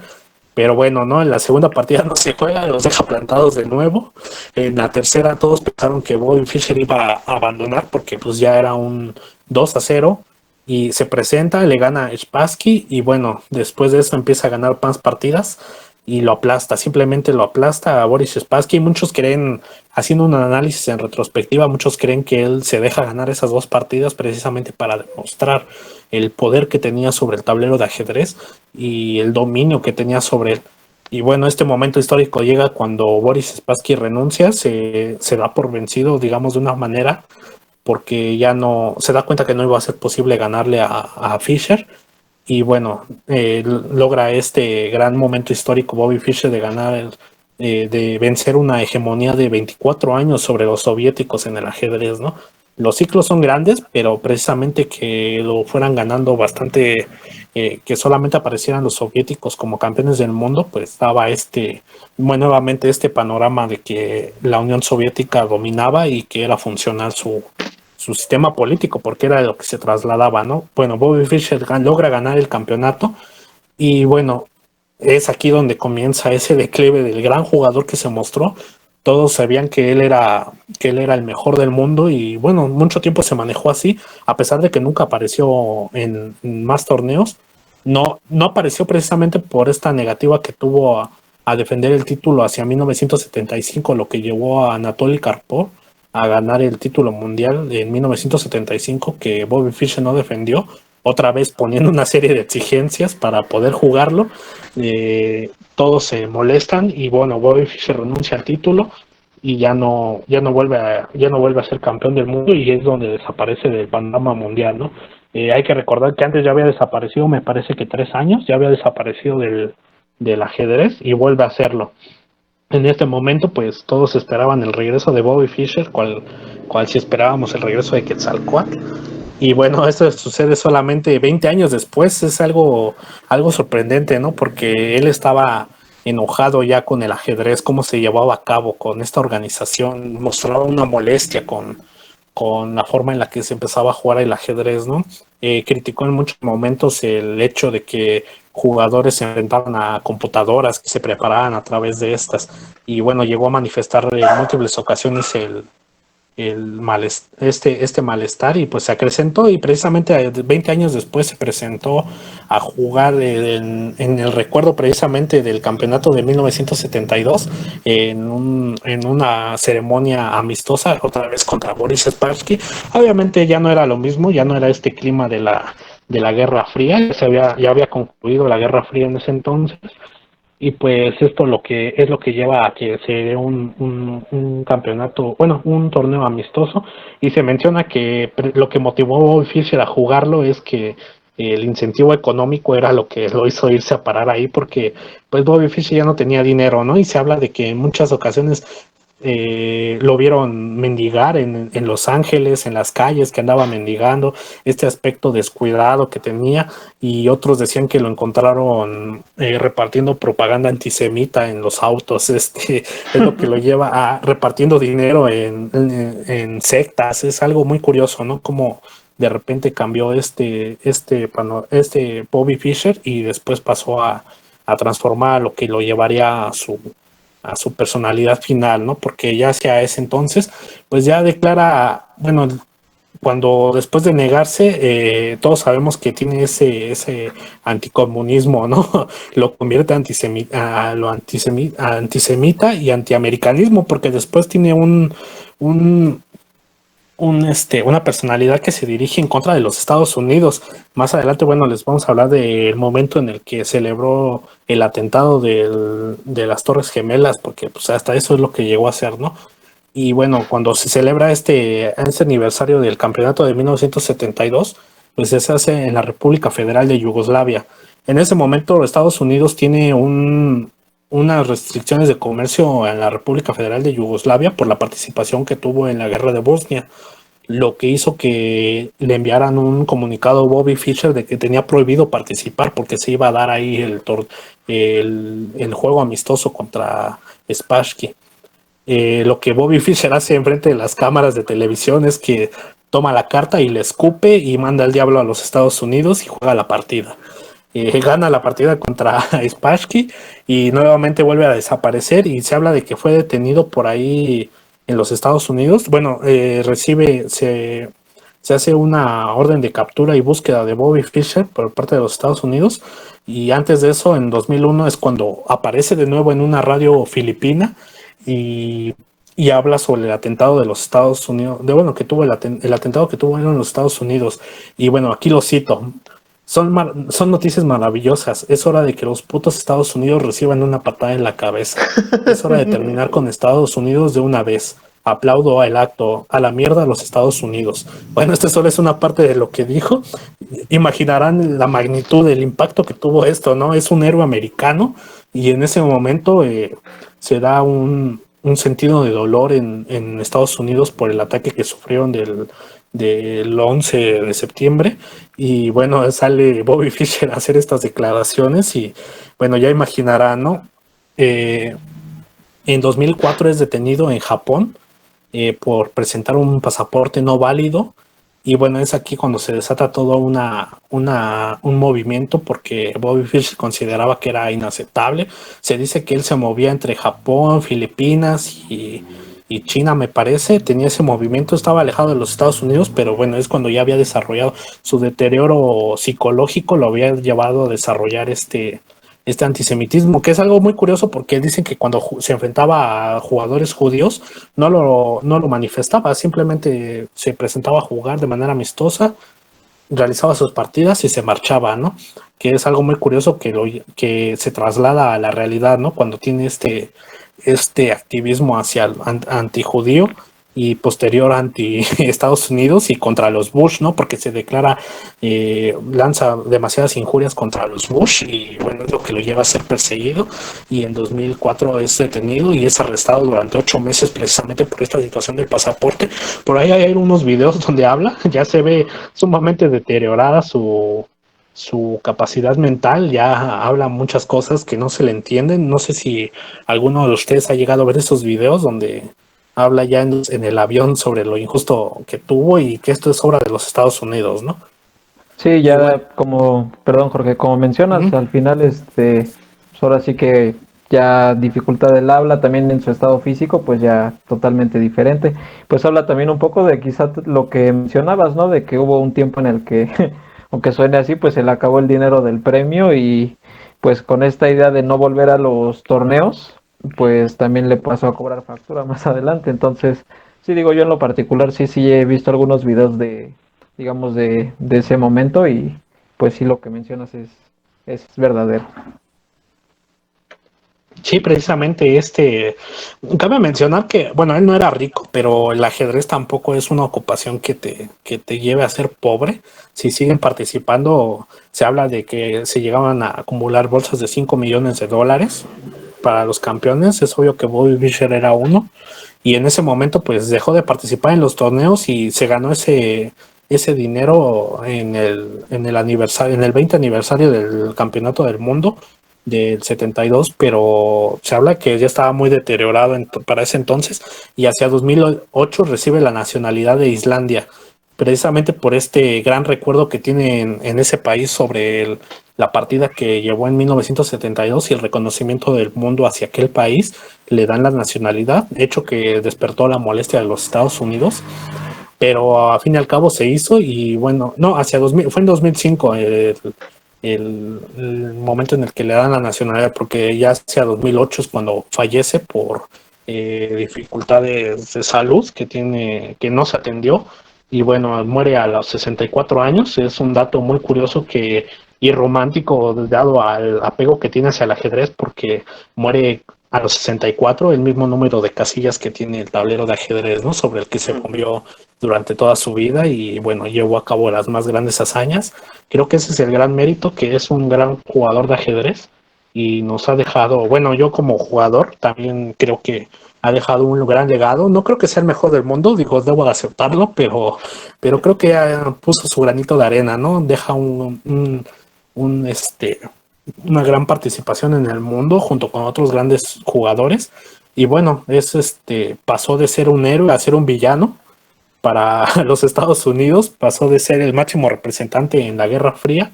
D: Pero bueno, ¿no? En la segunda partida no se juega, los deja plantados de nuevo. En la tercera todos pensaron que Bobby Fischer iba a abandonar, porque pues ya era un 2-0. Y se presenta, le gana a Spassky, y bueno, después de eso empieza a ganar más partidas y lo aplasta, simplemente lo aplasta a Boris Spassky. Muchos creen, haciendo un análisis en retrospectiva, muchos creen que él se deja ganar esas 2 partidas precisamente para demostrar el poder que tenía sobre el tablero de ajedrez y el dominio que tenía sobre él. Y bueno, este momento histórico llega cuando Boris Spassky renuncia, se da por vencido, digamos, de una manera, porque ya no se da cuenta que no iba a ser posible ganarle a Fischer. Y bueno, logra este gran momento histórico Bobby Fischer de ganar, de vencer una hegemonía de 24 años sobre los soviéticos en el ajedrez, ¿no? Los ciclos son grandes, pero precisamente que lo fueran ganando bastante, que solamente aparecieran los soviéticos como campeones del mundo, pues daba nuevamente este panorama de que la Unión Soviética dominaba y que era funcional su sistema político, porque era lo que se trasladaba, ¿no? Bueno, Bobby Fischer logra ganar el campeonato, y bueno, es aquí donde comienza ese declive del gran jugador que se mostró. Todos sabían que él era el mejor del mundo, y bueno, mucho tiempo se manejó así, a pesar de que nunca apareció en más torneos. No apareció precisamente por esta negativa que tuvo a defender el título hacia 1975, lo que llevó a Anatoly Karpov a ganar el título mundial en 1975, que Bobby Fischer no defendió, otra vez poniendo una serie de exigencias para poder jugarlo. Todos se molestan y bueno, Bobby Fischer renuncia al título y ya no vuelve a ser campeón del mundo, y es donde desaparece del panorama mundial, ¿no? Hay que recordar que antes ya había desaparecido, me parece que 3 años, ya había desaparecido del ajedrez y vuelve a hacerlo. En este momento, pues todos esperaban el regreso de Bobby Fischer, cual si esperábamos el regreso de Quetzalcóatl. Y bueno, esto sucede solamente 20 años después. Es algo sorprendente, ¿no? Porque él estaba enojado ya con el ajedrez, cómo se llevaba a cabo con esta organización, mostraba una molestia con la forma en la que se empezaba a jugar el ajedrez, ¿no? Criticó en muchos momentos el hecho de que jugadores se enfrentaban a computadoras que se preparaban a través de estas, y bueno, llegó a manifestar en múltiples ocasiones este malestar, y pues se acrecentó, y precisamente 20 años después se presentó a jugar en el recuerdo precisamente del campeonato de 1972 en una ceremonia amistosa otra vez contra Boris Spassky. Obviamente ya no era lo mismo, ya no era este clima de la Guerra Fría, ya había concluido la Guerra Fría en ese entonces. Y pues esto lo que lleva a que se dé un campeonato, bueno, un torneo amistoso, y se menciona que lo que motivó a Bobby Fischer a jugarlo es que el incentivo económico era lo que lo hizo irse a parar ahí, porque pues Bobby Fischer ya no tenía dinero, ¿no? Y se habla de que en muchas ocasiones lo vieron mendigar en Los Ángeles, en las calles, que andaba mendigando, este aspecto descuidado que tenía, y otros decían que lo encontraron repartiendo propaganda antisemita en los autos. Es lo que lo lleva a repartiendo dinero en sectas. Es algo muy curioso, ¿no? Como de repente cambió este Bobby Fischer, y después pasó a transformar lo que lo llevaría a su personalidad final, ¿no? Porque ya hacia ese entonces, pues ya declara, bueno, cuando después de negarse, todos sabemos que tiene ese anticomunismo, ¿no? Lo convierte a antisemita y antiamericanismo, porque después tiene una personalidad que se dirige en contra de los Estados Unidos. Más adelante, bueno, les vamos a hablar del momento en el que celebró el atentado de las Torres Gemelas, porque pues hasta eso es lo que llegó a ser, ¿no? Y bueno, cuando se celebra este aniversario del campeonato de 1972, pues se hace en la República Federal de Yugoslavia. En ese momento Estados Unidos tiene unas restricciones de comercio en la República Federal de Yugoslavia por la participación que tuvo en la guerra de Bosnia, lo que hizo que le enviaran un comunicado a Bobby Fischer de que tenía prohibido participar, porque se iba a dar ahí el juego amistoso contra Spassky. Lo que Bobby Fischer hace enfrente de las cámaras de televisión es que toma la carta y le escupe y manda al diablo a los Estados Unidos y juega la partida. Gana la partida contra Spassky y nuevamente vuelve a desaparecer, y se habla de que fue detenido por ahí en los Estados Unidos. Bueno, se hace una orden de captura y búsqueda de Bobby Fischer por parte de los Estados Unidos, y antes de eso, en 2001, es cuando aparece de nuevo en una radio filipina y habla sobre el atentado de los Estados Unidos, que tuvo el atentado que tuvo en los Estados Unidos. Y bueno, aquí lo cito: son noticias maravillosas. Es hora de que los putos Estados Unidos reciban una patada en la cabeza. Es hora de terminar con Estados Unidos de una vez. Aplaudo el acto. A la mierda a los Estados Unidos. Bueno, esto solo es una parte de lo que dijo. Imaginarán la magnitud del impacto que tuvo esto, ¿no? Es un héroe americano, y en ese momento se da un sentido de dolor en Estados Unidos por el ataque que sufrieron del 11 de septiembre. Y bueno, sale Bobby Fischer a hacer estas declaraciones, y bueno, ya imaginarán, ¿no? En 2004 es detenido en Japón por presentar un pasaporte no válido, y bueno, es aquí cuando se desata todo un movimiento, porque Bobby Fischer consideraba que era inaceptable. Se dice que él se movía entre Japón, Filipinas y China, me parece. Tenía ese movimiento, estaba alejado de los Estados Unidos, pero bueno, es cuando ya había desarrollado su deterioro psicológico, lo había llevado a desarrollar este antisemitismo, que es algo muy curioso, porque dicen que cuando se enfrentaba a jugadores judíos no lo manifestaba, simplemente se presentaba a jugar de manera amistosa, realizaba sus partidas y se marchaba, ¿no? Que es algo muy curioso que se traslada a la realidad, ¿no? Cuando tiene este activismo hacia el antijudío y posterior anti Estados Unidos y contra los Bush, ¿no? Porque se declara, lanza demasiadas injurias contra los Bush y bueno, es lo que lo lleva a ser perseguido y en 2004 es detenido y es arrestado durante 8 meses precisamente por esta situación del pasaporte. Por ahí hay unos videos donde habla, ya se ve sumamente deteriorada su capacidad mental, ya habla muchas cosas que no se le entienden. No sé si alguno de ustedes ha llegado a ver esos videos donde habla ya en el avión sobre lo injusto que tuvo y que esto es obra de los Estados Unidos, ¿no?
C: Sí, ya
D: Igual.
C: perdón Jorge, como mencionas,
D: Uh-huh.
C: al final pues ahora sí que ya dificultad del habla, también en su estado físico, pues ya totalmente diferente. Pues habla también un poco de quizá lo que mencionabas, ¿no? De que hubo un tiempo en el que, aunque suene así, pues se le acabó el dinero del premio y pues con esta idea de no volver a los torneos, pues también le pasó a cobrar factura más adelante. Entonces, sí digo yo en lo particular, sí he visto algunos videos digamos, de ese momento y pues sí lo que mencionas es verdadero.
D: Sí, precisamente cabe mencionar que, bueno, él no era rico, pero el ajedrez tampoco es una ocupación que te lleve a ser pobre. Si siguen participando, se habla de que se llegaban a acumular bolsas de $5 millones para los campeones. Es obvio que Bobby Fischer era uno. Y en ese momento, pues dejó de participar en los torneos y se ganó ese dinero en el aniversario, en el 20 aniversario del Campeonato del Mundo del 72, pero se habla que ya estaba muy deteriorado para ese entonces y hacia 2008 recibe la nacionalidad de Islandia, precisamente por este gran recuerdo que tiene en ese país sobre la partida que llevó en 1972 y el reconocimiento del mundo hacia aquel país, le dan la nacionalidad, hecho que despertó la molestia de los Estados Unidos, pero a fin y al cabo se hizo y bueno, no, hacia 2000, fue en 2005 el momento en el que le dan la nacionalidad, porque ya hacia 2008 es cuando fallece por dificultades de salud que no se atendió y bueno, muere a los 64 años. Es un dato muy curioso y romántico dado al apego que tiene hacia el ajedrez, porque muere a los 64, el mismo número de casillas que tiene el tablero de ajedrez, ¿no? Sobre el que se movió durante toda su vida y bueno, llevó a cabo las más grandes hazañas. Creo que ese es el gran mérito, que es un gran jugador de ajedrez y nos ha dejado, bueno, yo como jugador también creo que ha dejado un gran legado. No creo que sea el mejor del mundo, digo, debo de aceptarlo, pero creo que puso su granito de arena, ¿no? Deja un una gran participación en el mundo junto con otros grandes jugadores. Y bueno, pasó de ser un héroe a ser un villano para los Estados Unidos, pasó de ser el máximo representante en la Guerra Fría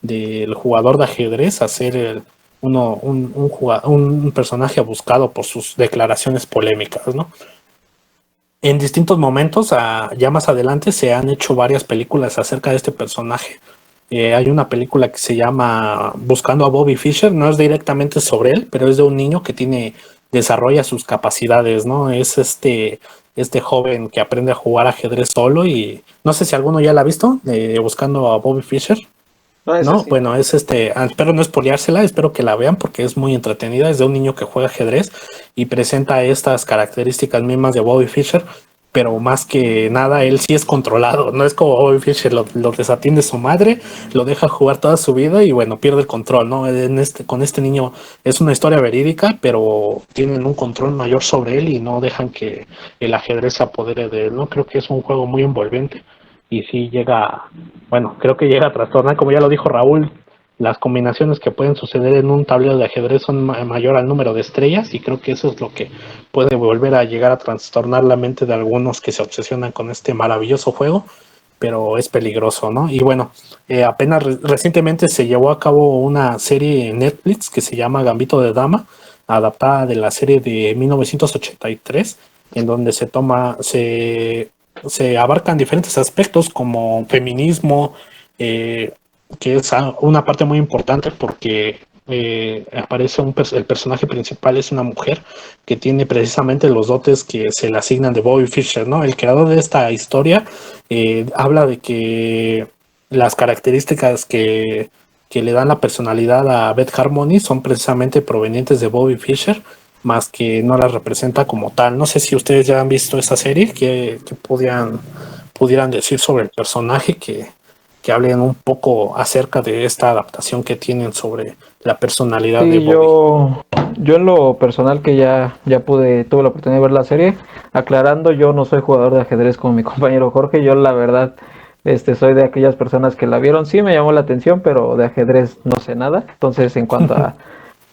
D: del jugador de ajedrez a ser un personaje buscado por sus declaraciones polémicas, ¿no? En distintos momentos, ya más adelante, se han hecho varias películas acerca de este personaje. Hay una película que se llama Buscando a Bobby Fischer, no es directamente sobre él, pero es de un niño que desarrolla sus capacidades, ¿no? Es este joven que aprende a jugar ajedrez solo y no sé si alguno ya la ha visto, Buscando a Bobby Fischer.
A: No, es
D: No,
A: así.
D: bueno, espero no spoileársela, espero que la vean porque es muy entretenida. Es de un niño que juega ajedrez y presenta estas características mismas de Bobby Fischer, pero más que nada él sí es controlado. No es como Bobby Fischer lo desatiende su madre, lo deja jugar toda su vida y bueno, pierde el control, ¿no? Con este niño es una historia verídica, pero tienen un control mayor sobre él y no dejan que el ajedrez se apodere de él, ¿no? Creo que es un juego muy envolvente y sí creo que llega a trastornar, como ya lo dijo Raúl, las combinaciones que pueden suceder en un tablero de ajedrez son mayor al número de estrellas y creo que eso es lo que puede volver a llegar a trastornar la mente de algunos que se obsesionan con este maravilloso juego, pero es peligroso, ¿no? Y bueno, apenas recientemente se llevó a cabo una serie en Netflix que se llama Gambito de Dama, adaptada de la serie de 1983, en donde se abarcan diferentes aspectos como feminismo, que es una parte muy importante porque aparece el personaje principal es una mujer que tiene precisamente los dotes que se le asignan de Bobby Fischer, ¿no? El creador de esta historia habla de que las características que le dan la personalidad a Beth Harmony son precisamente provenientes de Bobby Fischer, más que no la representa como tal. No sé si ustedes ya han visto esta serie, que pudieran decir sobre el personaje, que hablen un poco acerca de esta adaptación que tienen sobre la personalidad de
C: Sí,
D: Bobby.
C: yo en lo personal que tuve la oportunidad de ver la serie, aclarando, yo no soy jugador de ajedrez como mi compañero Jorge, yo la verdad, soy de aquellas personas que la vieron, sí me llamó la atención, pero de ajedrez no sé nada, entonces en cuanto a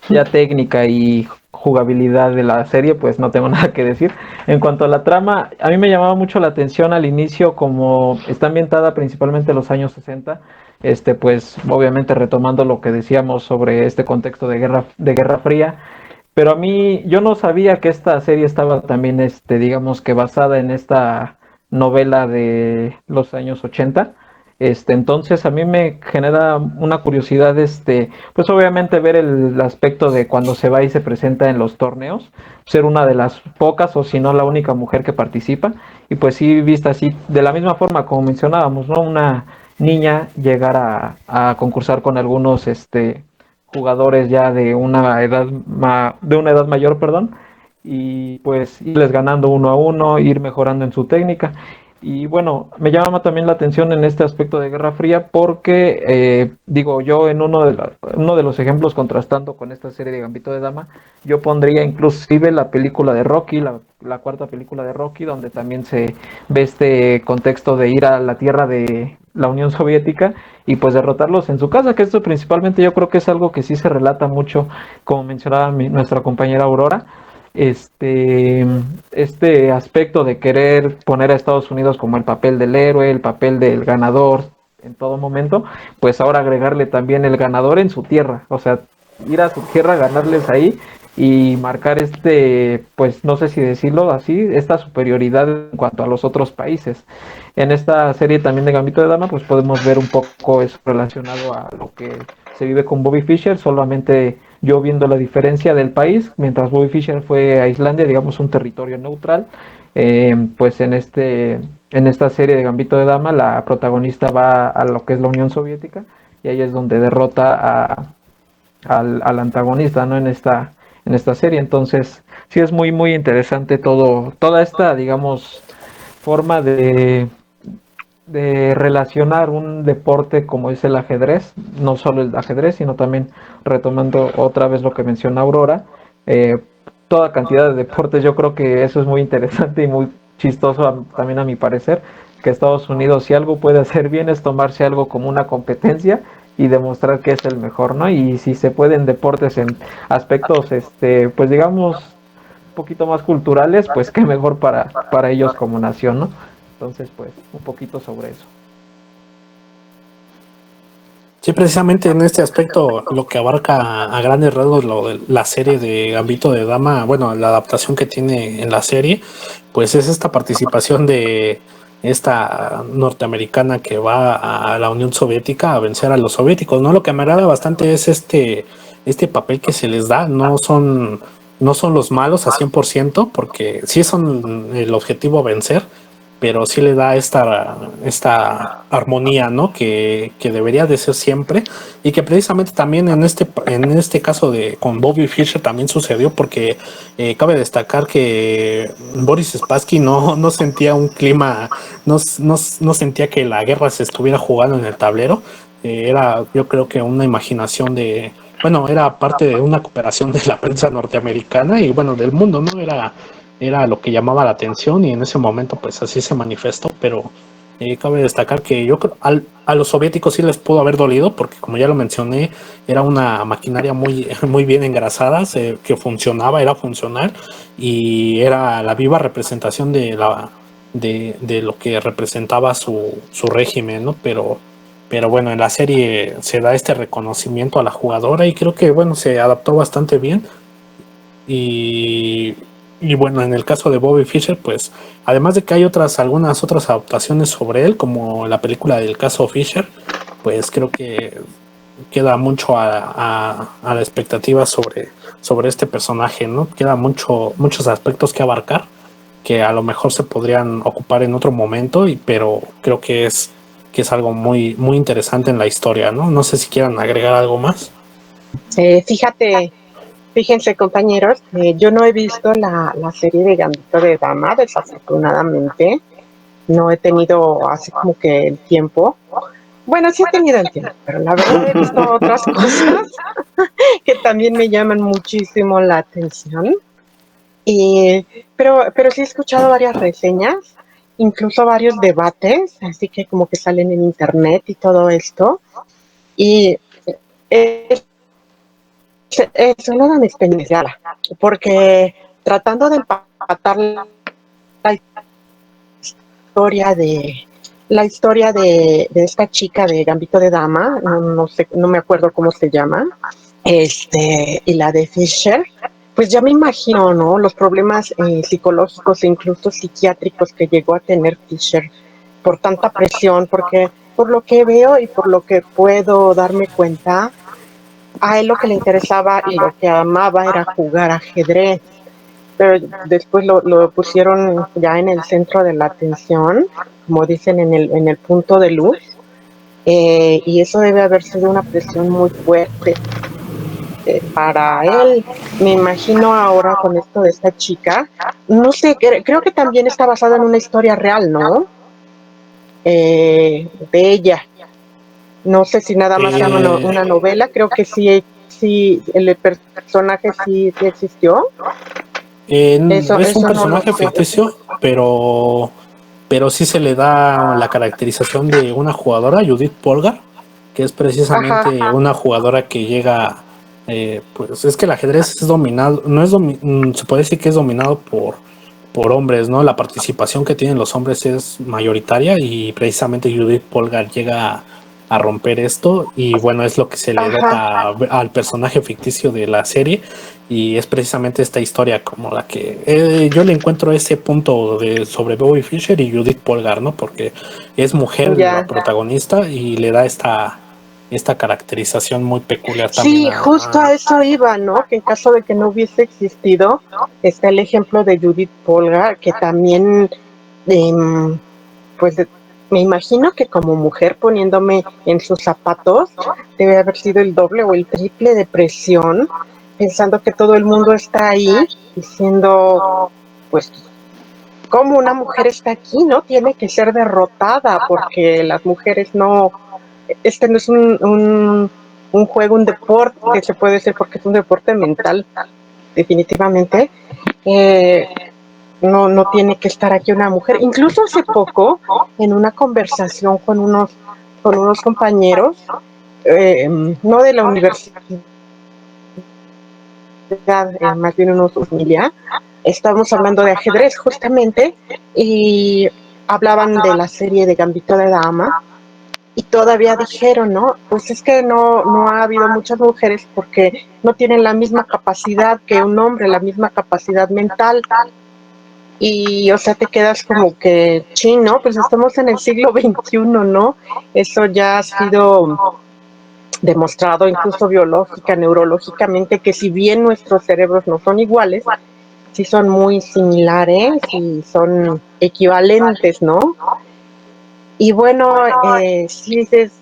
C: ya técnica y jugabilidad de la serie, pues no tengo nada que decir. En cuanto a la trama, a mí me llamaba mucho la atención al inicio, como está ambientada principalmente en los años 60, pues obviamente retomando lo que decíamos sobre este contexto de Guerra Fría, pero a mí yo no sabía que esta serie estaba también, digamos que basada en esta novela de los años 80. Entonces a mí me genera una curiosidad, pues obviamente ver el aspecto de cuando se va y se presenta en los torneos, ser una de las pocas o si no la única mujer que participa, y pues sí vista así, de la misma forma como mencionábamos, ¿no? Una niña llegar a concursar con algunos, jugadores ya de una edad mayor, perdón, y pues irles ganando uno a uno, ir mejorando en su técnica. Y bueno, me llama también la atención en este aspecto de Guerra Fría porque, digo, yo en uno de los ejemplos contrastando con esta serie de Gambito de Dama, yo pondría inclusive la película de Rocky, la cuarta película de Rocky, donde también se ve este contexto de ir a la tierra de la Unión Soviética y pues derrotarlos en su casa, que esto principalmente yo creo que es algo que sí se relata mucho, como mencionaba nuestra compañera Aurora, este aspecto de querer poner a Estados Unidos como el papel del héroe, el papel del ganador en todo momento, pues ahora agregarle también el ganador en su tierra, o sea, ir a su tierra, ganarles ahí y marcar pues no sé si decirlo así, esta superioridad en cuanto a los otros países. En esta serie también de Gambito de Dama, pues podemos ver un poco eso relacionado a lo que se vive con Bobby Fischer, solamente yo viendo la diferencia del país, mientras Bobby Fischer fue a Islandia, digamos un territorio neutral, pues en esta serie de Gambito de Dama, la protagonista va a lo que es la Unión Soviética y ahí es donde derrota al antagonista, ¿no? En esta serie. Entonces, sí es muy, muy interesante toda esta, digamos, forma de relacionar un deporte como es el ajedrez, no solo el ajedrez, sino también retomando otra vez lo que menciona Aurora, eh, toda cantidad de deportes, yo creo que eso es muy interesante y muy chistoso también a mi parecer, que Estados Unidos si algo puede hacer bien es tomarse algo como una competencia y demostrar que es el mejor, ¿no? Y si se puede en deportes en aspectos, pues digamos, un poquito más culturales, pues qué mejor para ellos como nación, ¿no? Entonces, pues, un poquito sobre eso.
D: Sí, precisamente en este aspecto, lo que abarca a grandes rasgos lo de la serie de Gambito de Dama, bueno, la adaptación que tiene en la serie, pues es esta participación de esta norteamericana que va a la Unión Soviética a vencer a los soviéticos, ¿no? Lo que me agrada bastante es este papel que se les da, no son los malos a 100%, porque sí son el objetivo vencer, pero sí le da esta armonía, ¿no? Que debería de ser siempre, y que precisamente también en este caso con Bobby Fischer también sucedió, porque cabe destacar que Boris Spassky no sentía un clima, no sentía que la guerra se estuviera jugando en el tablero. Era, yo creo que una imaginación bueno, era parte de una cooperación de la prensa norteamericana y bueno, del mundo, ¿no? Era lo que llamaba la atención y en ese momento pues así se manifestó, pero cabe destacar que yo creo a los soviéticos sí les pudo haber dolido porque como ya lo mencioné, era una maquinaria muy bien engrasada, que funcionaba, era funcional y era la viva representación de lo que representaba su régimen, ¿no? Pero bueno, en la serie se da este reconocimiento a la jugadora y creo que bueno, se adaptó bastante bien. Y, y bueno, en el caso de Bobby Fischer, pues además de que hay algunas otras adaptaciones sobre él, como la película del caso Fischer, pues creo que queda mucho a la expectativa sobre este personaje, ¿no? Queda muchos aspectos que abarcar que a lo mejor se podrían ocupar en otro momento, pero creo que es que es algo muy, muy interesante en la historia, ¿no? No sé si quieran agregar algo más.
B: Fíjense compañeros, yo no he visto la serie de Gambito de Dama, desafortunadamente. No he tenido así como que el tiempo. Bueno, sí he tenido el tiempo, pero la verdad he visto otras cosas que también me llaman muchísimo la atención. Y, pero sí he escuchado varias reseñas, incluso varios debates, así que como que salen en internet y todo esto. Y es, es una de mis experiencias, porque tratando de empatar la historia de esta chica de Gambito de Dama, no sé, no me acuerdo cómo se llama, y la de Fisher, pues ya me imagino, ¿no? Los problemas psicológicos e incluso psiquiátricos que llegó a tener Fisher por tanta presión, porque por lo que veo y por lo que puedo darme cuenta, a él lo que le interesaba y lo que amaba era jugar ajedrez, pero después lo pusieron ya en el centro de la atención, como dicen en el punto de luz, y eso debe haber sido una presión muy fuerte para él. Me imagino ahora con esto de esta chica, no sé, creo que también está basada en una historia real, ¿no? De ella. No sé si nada más sea una novela, creo que sí, el personaje sí existió.
D: Es un
B: Eso no lo
D: personaje
B: sé.
D: ficticio, pero sí se le da la caracterización de una jugadora, Judith Polgar, que es precisamente
B: Ajá,
D: una jugadora que llega, pues es que el ajedrez es dominado, no es se puede decir que es dominado por hombres, ¿no? La participación que tienen los hombres es mayoritaria y precisamente Judith Polgar llega a romper esto y bueno, es lo que se le
B: ajá.
D: dota al personaje ficticio de la serie y es precisamente esta historia como la que yo le encuentro ese punto de sobre Bobby Fischer y Judith Polgar, ¿no? Porque es mujer la
B: Ya.
D: protagonista y le da esta caracterización muy peculiar también
B: Sí, justo a eso iba, ¿no? Que en caso de que no hubiese existido, está el ejemplo de Judith Polgar, que también, em, pues me imagino que como mujer poniéndome en sus zapatos, debe haber sido el doble o el triple de presión, pensando que todo el mundo está ahí, diciendo, pues, ¿cómo una mujer está aquí? ¿No? Tiene que ser derrotada porque las mujeres no, este no es un juego, un deporte, se puede decir porque es un deporte mental, definitivamente. Eh, no tiene que estar aquí una mujer. Incluso hace poco, en una conversación con unos compañeros, no de la universidad, más bien unos de familia, estábamos hablando de ajedrez justamente y hablaban de la serie de Gambito de Dama y todavía dijeron, ¿no? Pues es que no ha habido muchas mujeres porque no tienen la misma capacidad que un hombre, la misma capacidad mental. Y, o sea, te quedas como que, chino, pues estamos en el siglo XXI, ¿no? Eso ya ha sido demostrado incluso biológica, neurológicamente, que si bien nuestros cerebros no son iguales, sí son muy similares y son equivalentes, ¿no? Y bueno, sí dices,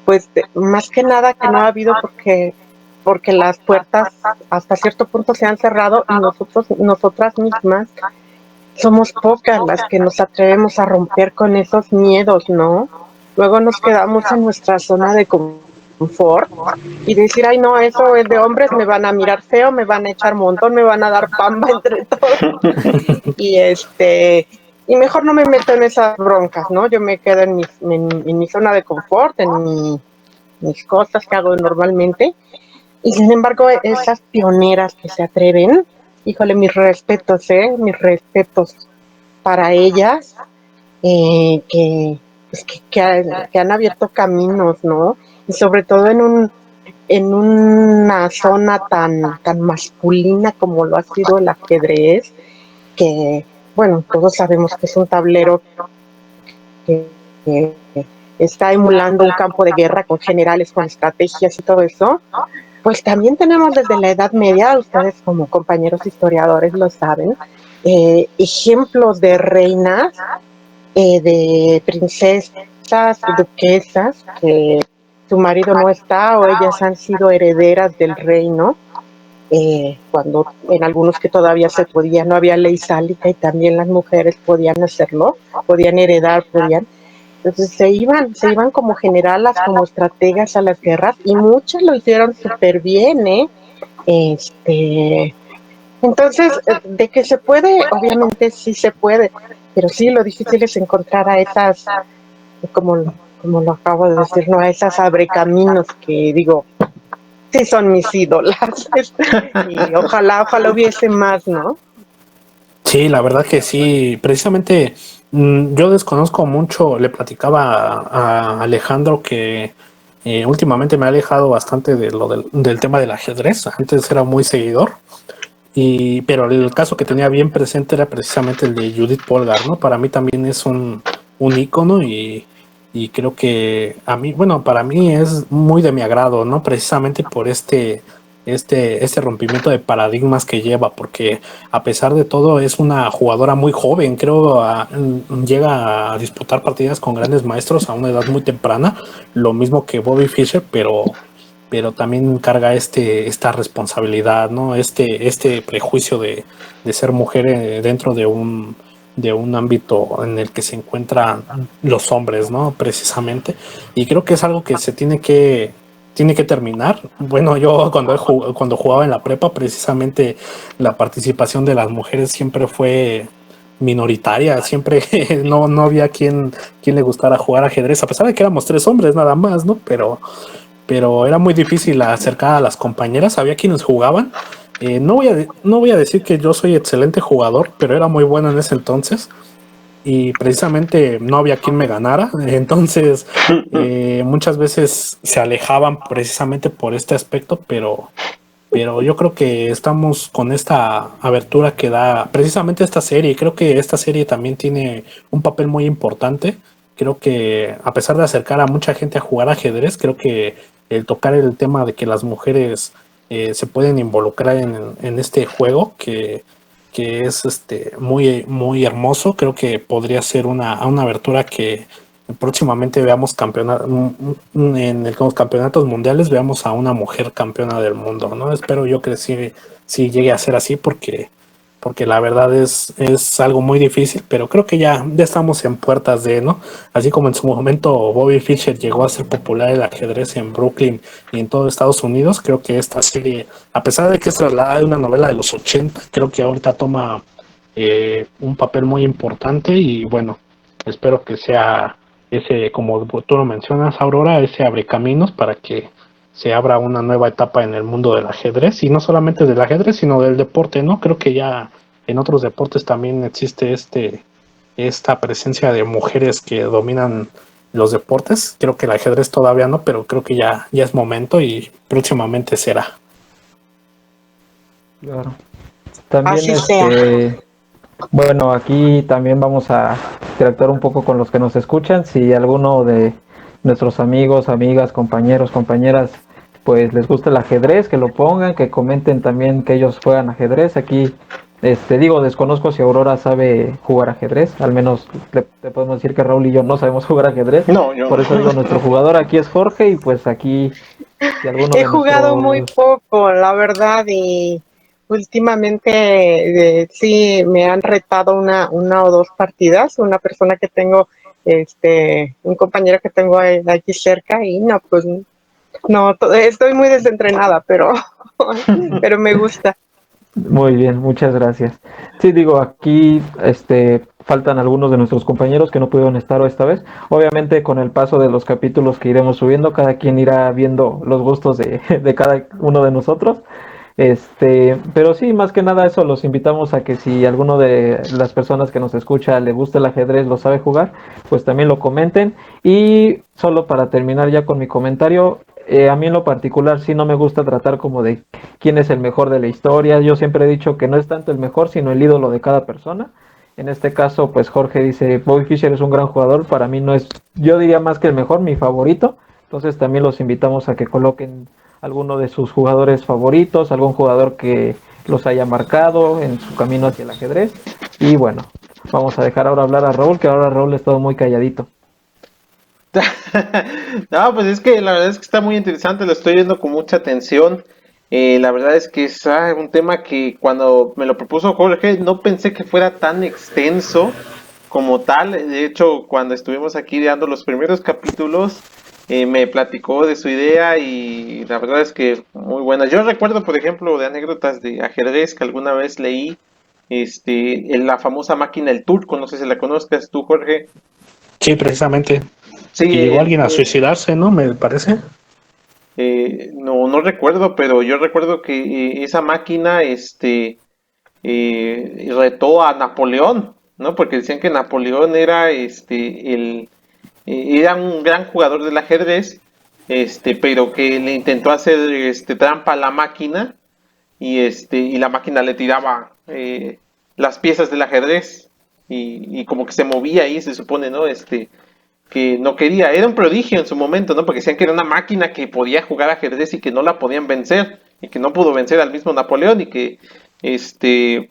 B: pues más que nada que no ha habido porque las puertas hasta cierto punto se han cerrado y nosotras mismas somos pocas las que nos atrevemos a romper con esos miedos, ¿no? Luego nos quedamos en nuestra zona de confort y decir, ay, no, eso es de hombres, me van a mirar feo, me van a echar montón, me van a dar pamba entre todos. Y y mejor no me meto en esas broncas, ¿no? Yo me quedo en mi zona de confort, mis cosas que hago normalmente. Y sin embargo, esas pioneras que se atreven, híjole, mis respetos, mis respetos para ellas, pues, que han abierto caminos, ¿no? Y sobre todo en una zona tan masculina como lo ha sido el ajedrez, que, bueno, todos sabemos que es un tablero que está emulando un campo de guerra con generales, con estrategias y todo eso, pues también tenemos desde la Edad Media, ustedes como compañeros historiadores lo saben, ejemplos de reinas, de princesas esas duquesas que su marido no está o ellas han sido herederas del reino, cuando en algunos que todavía se podía, no había ley sálica y también las mujeres podían hacerlo, podían heredar, podían. Entonces se iban como generalas, como estrategas a las guerras y muchas lo hicieron súper bien, ¿eh? Entonces, de que se puede, obviamente sí se puede, pero sí lo difícil es encontrar a esas, como lo acabo de decir, no a esas abrecaminos que digo, sí son mis ídolas. Y ojalá hubiese más, ¿no?
D: Sí, la verdad que sí. Precisamente yo desconozco mucho, le platicaba a Alejandro que últimamente me ha alejado bastante de del tema del ajedrez. Antes era muy seguidor. Pero el caso que tenía bien presente era precisamente el de Judith Polgar, ¿no? Para mí también es un ícono y creo que a mí, bueno, para mí es muy de mi agrado, ¿no? Precisamente por este rompimiento de paradigmas que lleva, porque a pesar de todo es una jugadora muy joven, creo, llega a disputar partidas con grandes maestros a una edad muy temprana, lo mismo que Bobby Fischer, pero también carga esta responsabilidad, ¿no? Este prejuicio de ser mujer dentro de un ámbito en el que se encuentran los hombres, ¿no? Precisamente. Y creo que es algo que se tiene que terminar. Bueno, yo cuando jugaba en la prepa, precisamente la participación de las mujeres siempre fue minoritaria, siempre no había quien le gustara jugar ajedrez, a pesar de que éramos 3 hombres nada más, ¿no? Pero era muy difícil acercar a las compañeras, había quienes jugaban. No voy a decir que yo soy excelente jugador, pero era muy bueno en ese entonces y precisamente no había quien me ganara. Entonces, muchas veces se alejaban precisamente por este aspecto, pero yo creo que estamos con esta abertura que da precisamente esta serie. Creo que esta serie también tiene un papel muy importante. Creo que a pesar de acercar a mucha gente a jugar ajedrez, creo que el tocar el tema de que las mujeres se pueden involucrar en este juego que es muy, muy hermoso, creo que podría ser una abertura que próximamente veamos en los campeonatos mundiales, veamos a una mujer campeona del mundo, ¿no? Espero yo que sí llegue a ser así porque la verdad es algo muy difícil, pero creo que ya estamos en puertas ¿no? Así como en su momento Bobby Fischer llegó a ser popular el ajedrez en Brooklyn y en todo Estados Unidos, creo que esta serie, a pesar de que es trasladada de una novela de los 80, creo que ahorita toma un papel muy importante y bueno, espero que sea ese, como tú lo mencionas, Aurora, ese abre caminos para que se abra una nueva etapa en el mundo del ajedrez, y no solamente del ajedrez, sino del deporte, ¿no? Creo que ya en otros deportes también existe esta presencia de mujeres que dominan los deportes. Creo que el ajedrez todavía no, pero creo que ya es momento y próximamente será.
C: Claro. También
B: Así sea.
C: bueno, aquí también vamos a interactuar un poco con los que nos escuchan. Si alguno de nuestros amigos, amigas, compañeros, compañeras, pues les gusta el ajedrez, que lo pongan, que comenten también que ellos juegan ajedrez. Aquí, desconozco si Aurora sabe jugar ajedrez. Al menos te podemos decir que Raúl y yo no sabemos jugar ajedrez.
A: No, yo.
C: Por eso digo, nuestro jugador aquí es Jorge y pues aquí, si alguno
B: He
C: de
B: jugado muy
C: nuestros...
B: poco, la verdad, y últimamente sí me han retado una o dos partidas, una persona que tengo, un compañero que tengo aquí cerca y no, pues no, estoy muy desentrenada, pero me gusta.
C: Muy bien, muchas gracias. Sí, digo, aquí faltan algunos de nuestros compañeros que no pudieron estar esta vez. Obviamente, con el paso de los capítulos que iremos subiendo, cada quien irá viendo los gustos de cada uno de nosotros. Pero sí, más que nada eso, los invitamos a que si alguno de las personas que nos escucha le gusta el ajedrez, lo sabe jugar, pues también lo comenten. Y solo para terminar ya con mi comentario, a mí en lo particular sí no me gusta tratar como de quién es el mejor de la historia. Yo siempre he dicho que no es tanto el mejor, sino el ídolo de cada persona. En este caso, pues Jorge dice, Bobby Fischer es un gran jugador, para mí no es, yo diría más que el mejor, mi favorito. Entonces también los invitamos a que coloquen alguno de sus jugadores favoritos, algún jugador que los haya marcado en su camino hacia el ajedrez. Y bueno, vamos a dejar ahora hablar a Raúl, que ahora Raúl ha estado muy calladito.
A: No, pues es que la verdad es que está muy interesante, lo estoy viendo con mucha atención. La verdad es que es un tema que cuando me lo propuso Jorge no pensé que fuera tan extenso como tal. De hecho, cuando estuvimos aquí dando los primeros capítulos, me platicó de su idea y la verdad es que muy buena. Yo recuerdo, por ejemplo, de anécdotas de ajedrez que alguna vez leí, en la famosa máquina El Turco, no sé si la conozcas tú, Jorge.
D: Sí, precisamente.
A: Sí,
D: Y llegó alguien a suicidarse, ¿no? Me parece.
A: no, no recuerdo, pero yo recuerdo que esa máquina, retó a Napoleón, ¿no? Porque decían que Napoleón era, era un gran jugador del ajedrez, pero que le intentó hacer, trampa a la máquina y la máquina le tiraba las piezas del ajedrez y como que se movía ahí, se supone, ¿no? Que no quería, era un prodigio en su momento, ¿no? Porque decían que era una máquina que podía jugar ajedrez y que no la podían vencer, y que no pudo vencer al mismo Napoleón, y que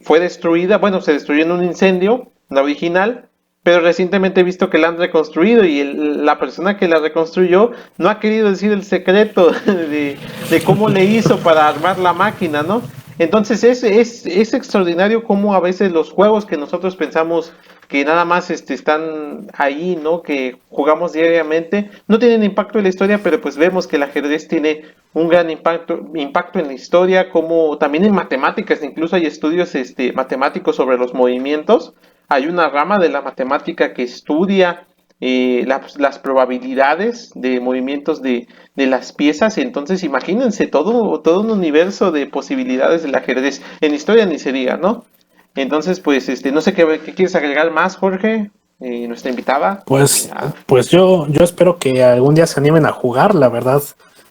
A: fue destruida, bueno, se destruyó en un incendio, la original, pero recientemente he visto que la han reconstruido y la persona que la reconstruyó no ha querido decir el secreto de cómo le hizo para armar la máquina, ¿no? Entonces es extraordinario cómo a veces los juegos que nosotros pensamos que nada más están ahí, ¿no? Que jugamos diariamente, no tienen impacto en la historia, pero pues vemos que el ajedrez tiene un gran impacto en la historia, como también en matemáticas, incluso hay estudios matemáticos sobre los movimientos, hay una rama de la matemática que estudia las probabilidades de movimientos de las piezas, y entonces imagínense todo un universo de posibilidades del ajedrez, en historia ni se diga, ¿no? Entonces, pues, no sé qué quieres agregar más, Jorge, nuestra invitada.
D: Pues yo espero que algún día se animen a jugar, la verdad.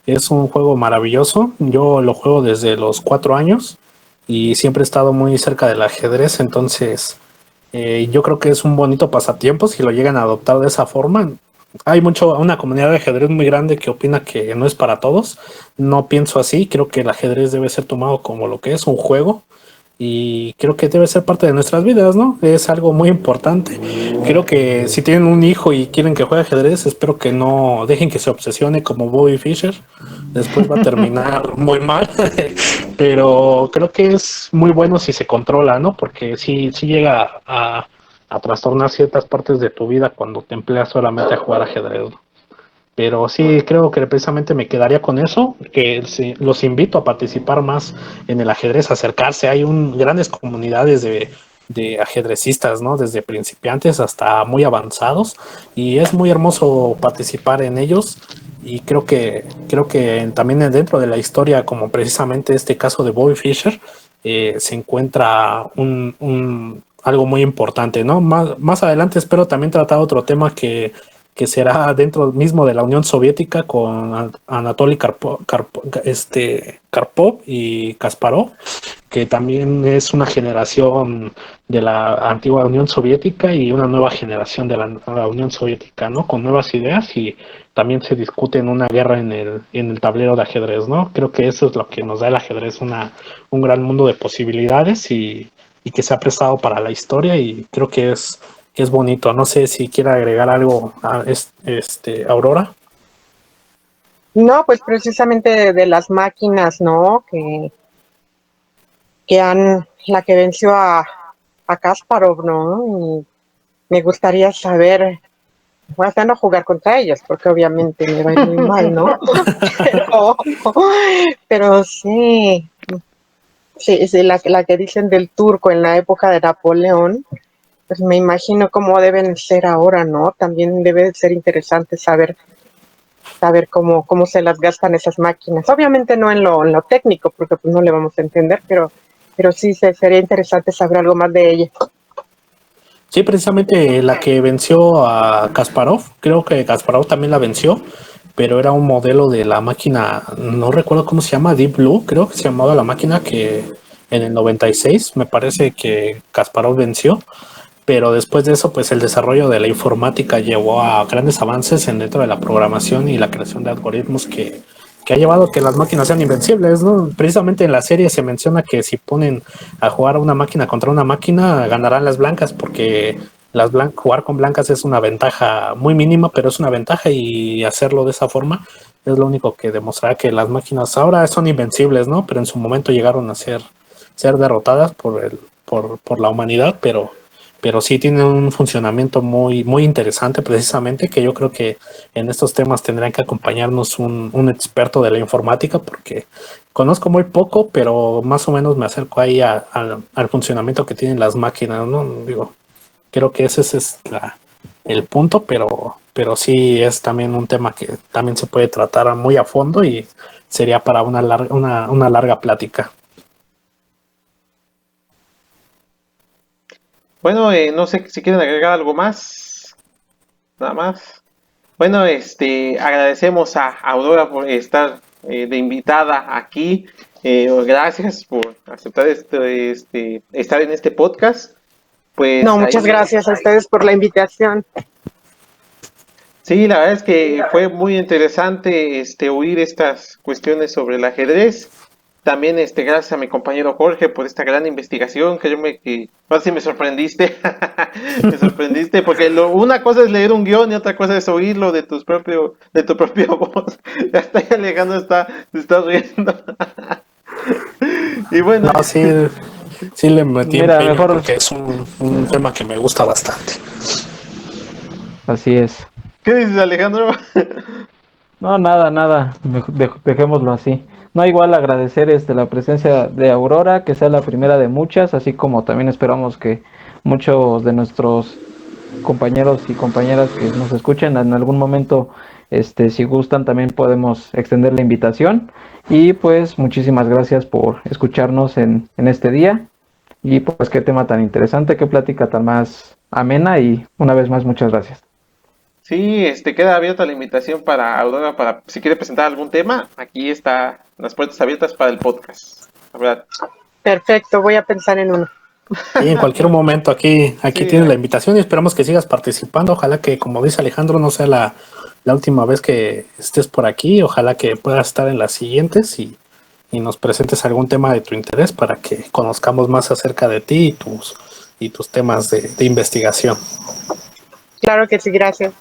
D: Es un juego maravilloso. Yo lo juego desde los 4 años y siempre he estado muy cerca del ajedrez, entonces yo creo que es un bonito pasatiempo si lo llegan a adoptar de esa forma. Hay una comunidad de ajedrez muy grande que opina que no es para todos. No pienso así, creo que el ajedrez debe ser tomado como lo que es un juego y creo que debe ser parte de nuestras vidas, ¿no? Es algo muy importante. Creo que si tienen un hijo y quieren que juegue ajedrez, espero que no dejen que se obsesione como Bobby Fischer. Después va a terminar muy mal, pero creo que es muy bueno si se controla, ¿no? Porque sí llega a trastornar ciertas partes de tu vida cuando te empleas solamente a jugar ajedrez, ¿no? Pero sí, creo que precisamente me quedaría con eso, que los invito a participar más en el ajedrez, acercarse. Hay grandes comunidades de ajedrecistas, ¿no? Desde principiantes hasta muy avanzados, y es muy hermoso participar en ellos. Y creo que también dentro de la historia, como precisamente este caso de Bobby Fischer, se encuentra algo muy importante, ¿no? Más adelante espero también tratar otro tema que será dentro mismo de la Unión Soviética con Anatoly Karpov y Kasparov, que también es una generación de la antigua Unión Soviética y una nueva generación de la Unión Soviética, ¿no? Con nuevas ideas, y también se discute en una guerra en el tablero de ajedrez, ¿no? Creo que eso es lo que nos da el ajedrez, un gran mundo de posibilidades y que se ha prestado para la historia, y creo que es bonito. No sé si quiere agregar algo a Aurora.
B: No, pues precisamente de las máquinas, ¿no? La que venció a Kasparov, ¿no? Y me gustaría saber, voy a no jugar contra ellas, porque obviamente me va a ir muy mal, ¿no? pero, pero sí, la que dicen del turco en la época de Napoleón, pues me imagino cómo deben ser ahora, ¿no? También debe ser interesante saber cómo se las gastan esas máquinas. Obviamente no en lo técnico, porque pues no le vamos a entender, pero sí sería interesante saber algo más de ella.
D: Sí, precisamente la que venció a Kasparov, creo que Kasparov también la venció, pero era un modelo de la máquina, no recuerdo cómo se llama, Deep Blue, creo que se llamaba la máquina, que en el 96 me parece que Kasparov venció. Pero después de eso, pues el desarrollo de la informática llevó a grandes avances dentro de la programación y la creación de algoritmos que ha llevado a que las máquinas sean invencibles, ¿no? Precisamente en la serie se menciona que si ponen a jugar a una máquina contra una máquina, ganarán las blancas, porque jugar con blancas es una ventaja muy mínima, pero es una ventaja, y hacerlo de esa forma es lo único que demostrará que las máquinas ahora son invencibles, ¿no? Pero en su momento llegaron a ser derrotadas por la humanidad, pero sí tienen un funcionamiento muy, muy interesante, precisamente, que yo creo que en estos temas tendrían que acompañarnos un experto de la informática, porque conozco muy poco, pero más o menos me acerco ahí al funcionamiento que tienen las máquinas, ¿no? Digo, creo que ese es el punto, pero sí es también un tema que también se puede tratar muy a fondo, y sería para una larga plática.
A: Bueno, no sé si quieren agregar algo más, nada más. Bueno, agradecemos a Aurora por estar de invitada aquí. Gracias por aceptar estar en este podcast. Pues
B: No,
A: ahí,
B: muchas gracias a ustedes por la invitación.
A: sí, la verdad es que fue muy interesante oír estas cuestiones sobre el ajedrez. También gracias a mi compañero Jorge por esta gran investigación que ahora sí me sorprendiste. Me sorprendiste porque una cosa es leer un guión y otra cosa es oírlo de tu propia voz. Ya está ahí Alejandro se está riendo. Y bueno,
D: No, sí le metí
C: Mira,
D: empeño,
C: mejor
D: porque es un tema que me gusta bastante.
C: así es.
A: ¿qué dices, Alejandro?
C: No, nada, nada, dejémoslo así. No, igual agradecer la presencia de Aurora, que sea la primera de muchas, así como también esperamos que muchos de nuestros compañeros y compañeras que nos escuchen en algún momento, si gustan, también podemos extender la invitación. Y pues muchísimas gracias por escucharnos en este día. Y pues qué tema tan interesante, qué plática tan más amena, y una vez más muchas gracias.
A: Sí, queda abierta la invitación para Aurora para si quiere presentar algún tema. Aquí está las puertas abiertas para el podcast. La verdad.
B: Perfecto, voy a pensar en uno.
D: Y en cualquier momento aquí
A: Sí,
D: tienes la invitación, y esperamos que sigas participando. Ojalá que, como dice Alejandro, no sea la última vez que estés por aquí. Ojalá que puedas estar en las siguientes, y nos presentes algún tema de tu interés para que conozcamos más acerca de ti y tus temas de investigación.
B: Claro que sí, gracias.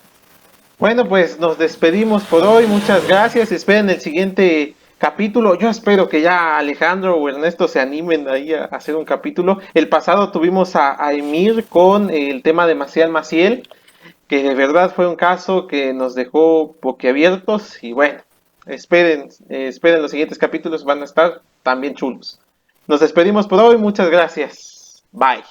A: bueno, pues nos despedimos por hoy. Muchas gracias. Esperen el siguiente capítulo. Yo espero que ya Alejandro o Ernesto se animen ahí a hacer un capítulo. El pasado tuvimos a Emir con el tema de Maciel Maciel, que de verdad fue un caso que nos dejó boquiabiertos. Y bueno, esperen los siguientes capítulos, van a estar también chulos. Nos despedimos por hoy. Muchas gracias. Bye.